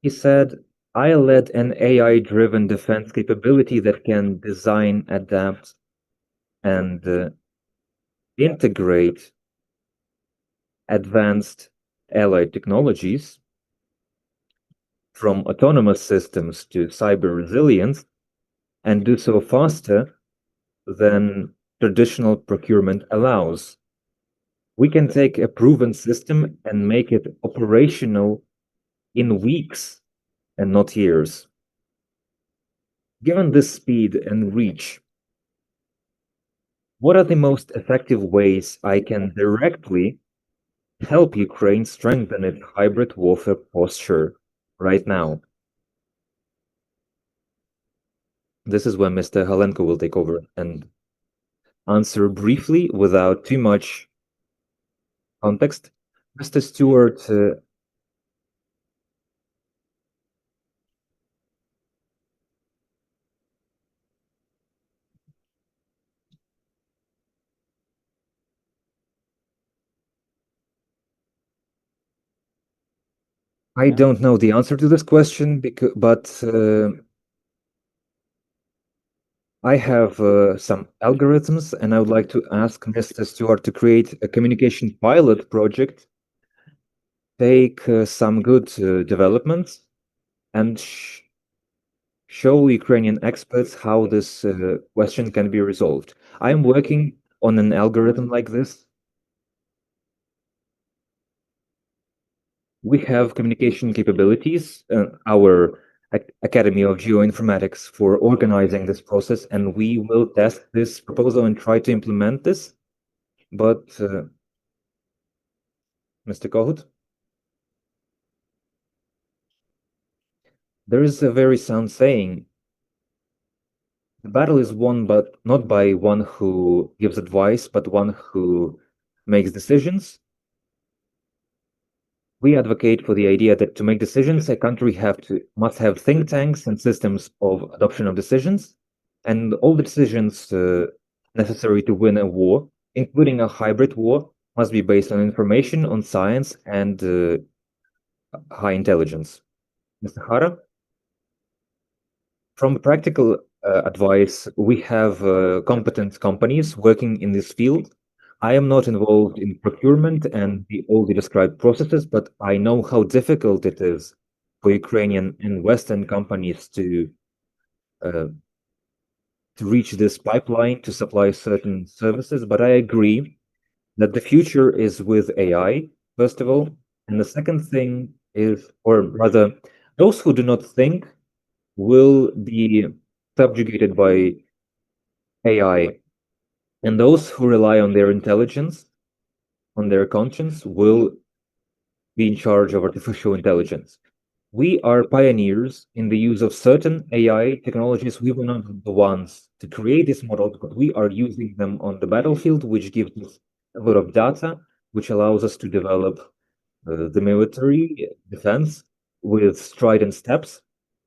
He said, I led an AI-driven defense capability that can design, adapt, and integrate advanced allied technologies from autonomous systems to cyber resilience, and do so faster than traditional procurement allows. We can take a proven system and make it operational in weeks and not years. Given this speed and reach, what are the most effective ways I can directly help Ukraine strengthen its hybrid warfare posture right now? This is where Mr. Halenko will take over and answer briefly without too much context. Mr. Stewart, I don't know the answer to this question, but I have some algorithms, and I would like to ask Mr. Stewart to create a communication pilot project, take some good developments, and show Ukrainian experts how this question can be resolved. I'm working on an algorithm like this. We have communication capabilities, our Academy of Geoinformatics, for organizing this process, and we will test this proposal and try to implement this. But Mr. Kohut, there is a very sound saying: the battle is won, but not by one who gives advice, but one who makes decisions. We advocate for the idea that to make decisions, a country must have think tanks and systems of adoption of decisions, and all the decisions necessary to win a war, including a hybrid war, must be based on information, on science, and high intelligence. Mr. Hara? From practical advice, we have competent companies working in this field. I am not involved in procurement and all the described processes, but I know how difficult it is for Ukrainian and Western companies to to reach this pipeline to supply certain services, but I agree that the future is with AI, first of all. And the second thing is, or rather, those who do not think will be subjugated by AI. And those who rely on their intelligence, on their conscience, will be in charge of artificial intelligence. We are pioneers in the use of certain AI technologies. We were not the ones to create these models, but we are using them on the battlefield, which gives us a lot of data, which allows us to develop the military defense with strident steps.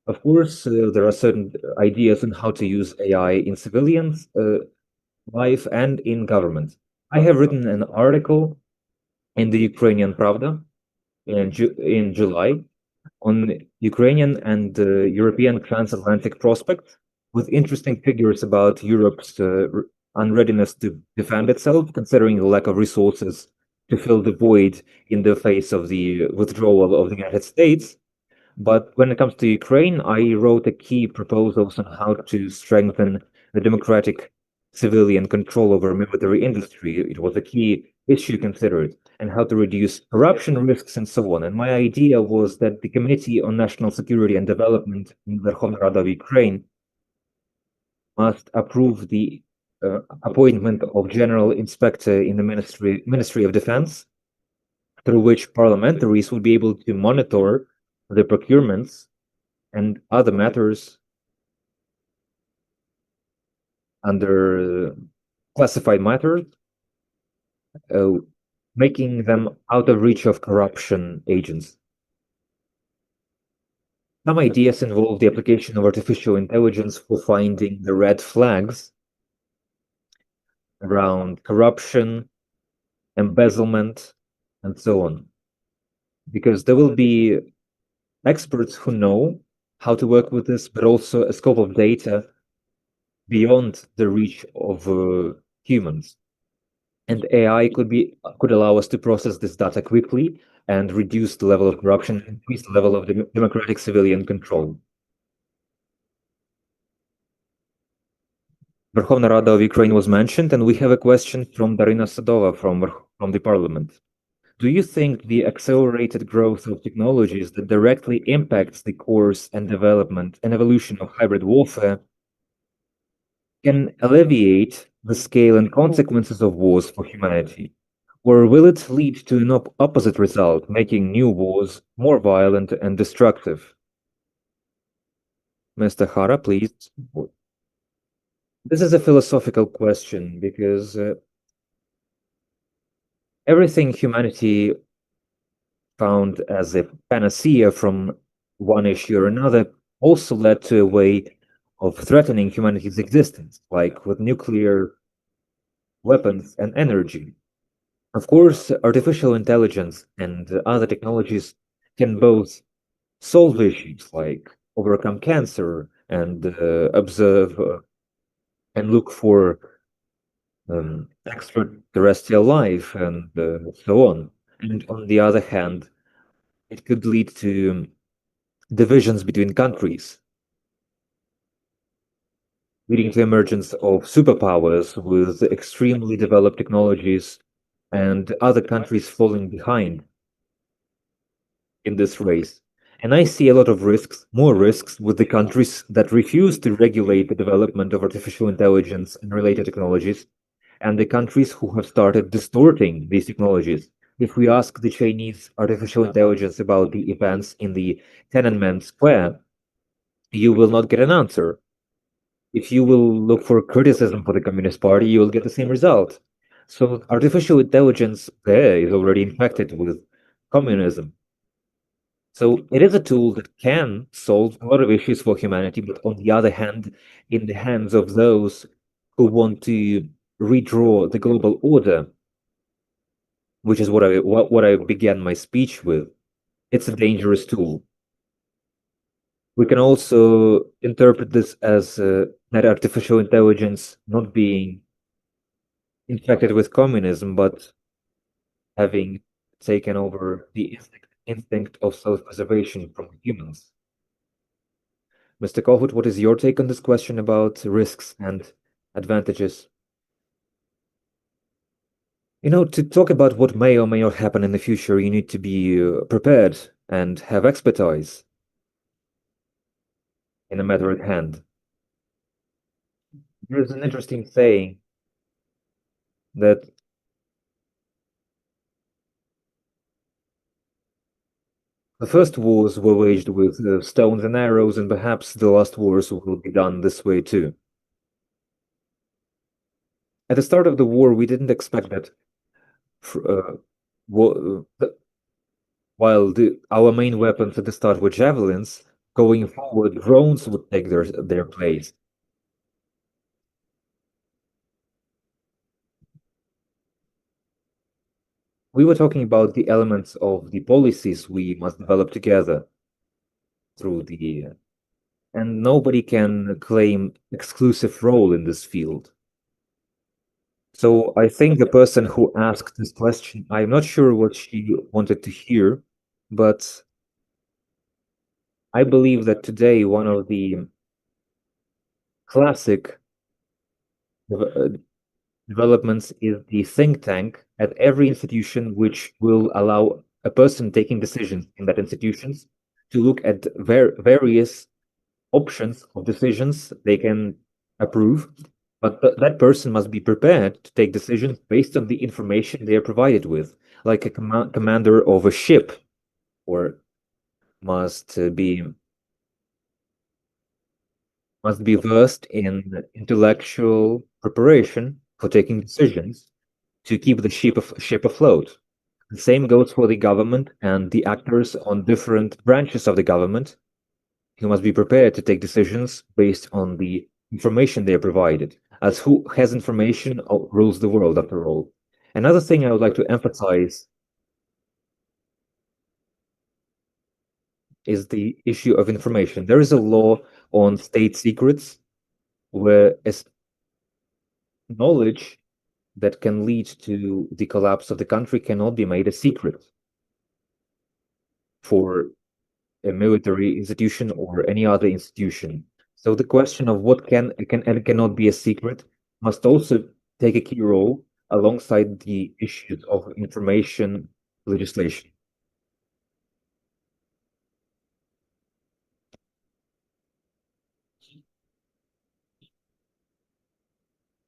Of course, there are certain ideas on how to use AI in civilians' life and in government. I have written an article in the Ukrainian Pravda in July on Ukrainian and European transatlantic prospect, with interesting figures about Europe's unreadiness to defend itself, considering the lack of resources to fill the void in the face of the withdrawal of the United States. But when it comes to Ukraine, I wrote a key proposals on how to strengthen the democratic civilian control over military industry. It was a key issue considered, and how to reduce corruption risks and so on. And my idea was that the Committee on National Security and Development in the Verkhovna Rada of Ukraine must approve the appointment of General Inspector in the Ministry of Defense, through which parliamentaries would be able to monitor the procurements and other matters under classified matters, making them out of reach of corruption agents. Some ideas involve the application of artificial intelligence for finding the red flags around corruption, embezzlement, and so on. Because there will be experts who know how to work with this, but also a scope of data beyond the reach of humans. And AI could allow us to process this data quickly and reduce the level of corruption, increase the level of democratic civilian control. Verkhovna Rada of Ukraine was mentioned, and we have a question from Darina Sadova from the parliament. Do you think the accelerated growth of technologies that directly impacts the course and development and evolution of hybrid warfare can alleviate the scale and consequences of wars for humanity? Or will it lead to an opposite result, making new wars more violent and destructive? Mr. Hara, please. This is a philosophical question because everything humanity found as a panacea from one issue or another also led to a way of threatening humanity's existence, like with nuclear weapons and energy. Of course, artificial intelligence and other technologies can both solve issues like overcome cancer and observe and look for extraterrestrial life and so on. And on the other hand, it could lead to divisions between countries, leading to emergence of superpowers with extremely developed technologies and other countries falling behind in this race. And I see a lot of risks, more risks, with the countries that refuse to regulate the development of artificial intelligence and related technologies, and the countries who have started distorting these technologies. If we ask the Chinese artificial intelligence about the events in the Tiananmen Square, you will not get an answer. If you will look for criticism for the Communist Party, you will get the same result. So artificial intelligence there is already infected with communism. So it is a tool that can solve a lot of issues for humanity, but on the other hand, in the hands of those who want to redraw the global order, which is what I began my speech with, it's a dangerous tool. We can also interpret this as that artificial intelligence not being infected with communism, but having taken over the instinct of self-preservation from humans. Mr. Kohut, what is your take on this question about risks and advantages? To talk about what may or may not happen in the future, you need to be prepared and have expertise in the matter at hand. There's an interesting saying that the first wars were waged with stones and arrows, and perhaps the last wars will be done this way too. At the start of the war, we didn't expect that while our main weapons at the start were javelins, going forward, drones would take their place. We were talking about the elements of the policies we must develop together through and nobody can claim exclusive role in this field. So I think the person who asked this question, I'm not sure what she wanted to hear, but I believe that today one of the classic developments is the think tank at every institution, which will allow a person taking decisions in that institutions to look at various options of decisions they can approve, but that person must be prepared to take decisions based on the information they are provided with, like a commander of a ship, or must be versed in intellectual preparation for taking decisions to keep the ship afloat. The same goes for the government and the actors on different branches of the government, who must be prepared to take decisions based on the information they are provided, as who has information rules the world, after all. Another thing I would like to emphasize is the issue of information. There is a law on state secrets where knowledge that can lead to the collapse of the country cannot be made a secret for a military institution or any other institution. So the question of what can and cannot be a secret must also take a key role alongside the issues of information legislation.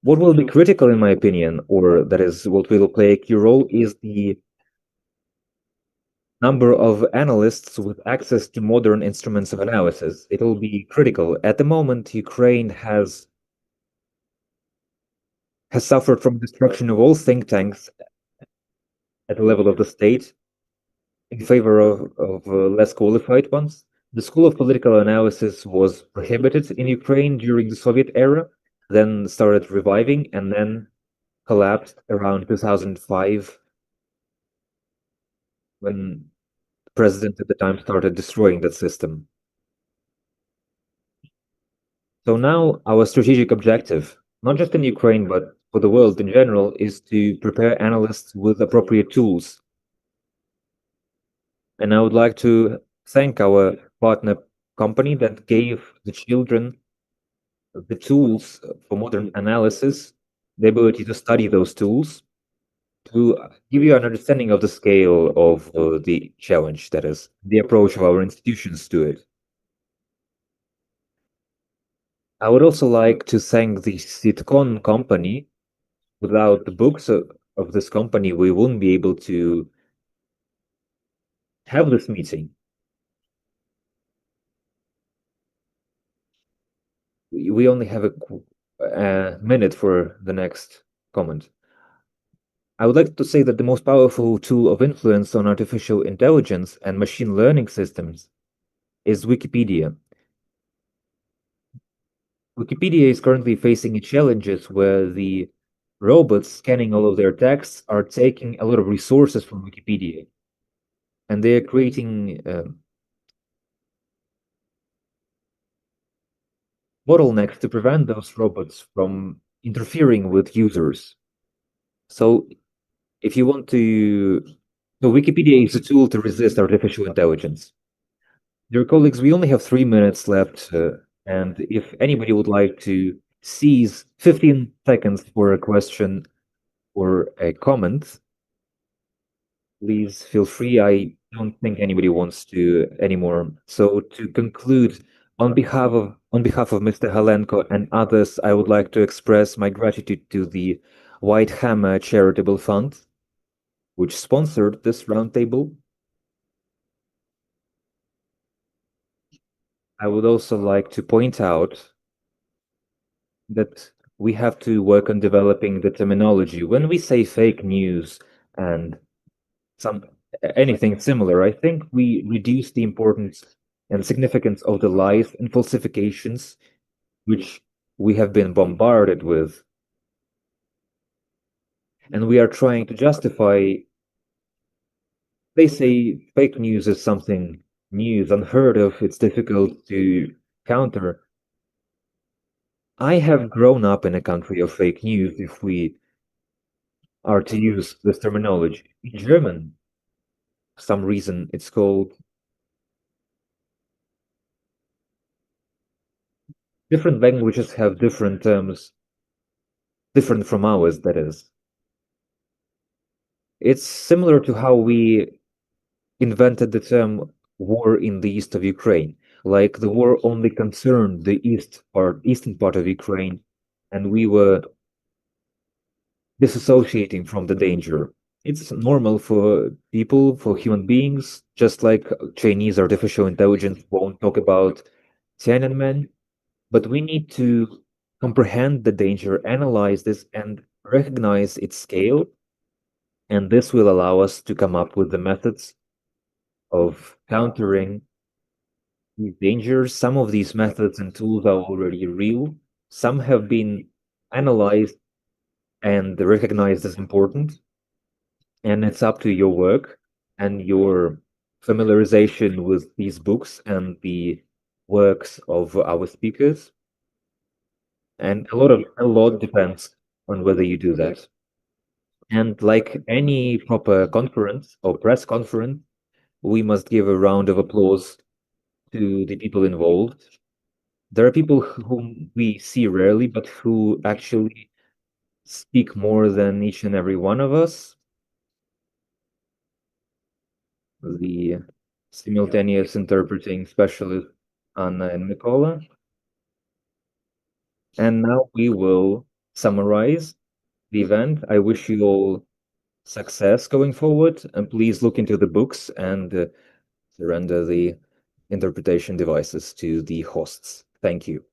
What will be critical, in my opinion, or that is what will play a key role, is the number of analysts with access to modern instruments of analysis. It will be critical. At the moment, Ukraine has suffered from destruction of all think tanks at the level of the state in favor of less qualified ones. The School of Political Analysis was prohibited in Ukraine during the Soviet era, then started reviving, and then collapsed around 2005 when the president at the time started destroying that system. So now our strategic objective, not just in Ukraine, but for the world in general, is to prepare analysts with appropriate tools. And I would like to thank our partner company that gave the children the tools for modern analysis, the ability to study those tools, to give you an understanding of the scale of the challenge, that is, the approach of our institutions to it. I would also like to thank the SIDCON company. Without the books of this company, we wouldn't be able to have this meeting. We only have a minute for the next comment. I would like to say that the most powerful tool of influence on artificial intelligence and machine learning systems is Wikipedia. Wikipedia is currently facing challenges where the robots scanning all of their texts are taking a lot of resources from Wikipedia, and they are creating bottlenecks to prevent those robots from interfering with users. So if you want to, so Wikipedia is a tool to resist artificial intelligence. Dear colleagues, we only have 3 minutes left, and if anybody would like to seize 15 seconds for a question or a comment, please feel free. I don't think anybody wants to anymore. So to conclude, on behalf of Mr. Helenko and others, I would like to express my gratitude to the White Hammer Charitable Fund, which sponsored this roundtable. I would also like to point out that we have to work on developing the terminology. When we say fake news and anything similar, I think we reduce the importance and significance of the lies and falsifications which we have been bombarded with. And we are trying to justify, they say fake news is something new, unheard of, it's difficult to counter. I have grown up in a country of fake news, if we are to use this terminology. In German, for some reason, it's called different languages have different terms, different from ours, that is. It's similar to how we invented the term war in the east of Ukraine. Like the war only concerned the eastern part of Ukraine, and we were disassociating from the danger. It's normal for people, for human beings, just like Chinese artificial intelligence won't talk about Tiananmen, but we need to comprehend the danger, analyze this, and recognize its scale. And this will allow us to come up with the methods of countering these dangers. Some of these methods and tools are already real. Some have been analyzed and recognized as important. And it's up to your work and your familiarization with these books and the works of our speakers. And a lot depends on whether you do that. And like any proper conference or press conference, we must give a round of applause to the people involved. There are people whom we see rarely, but who actually speak more than each and every one of us. The simultaneous interpreting specialist, Anna and Mikola. And now we will summarize the event. I wish you all success going forward, and please look into the books and surrender the interpretation devices to the hosts. Thank you.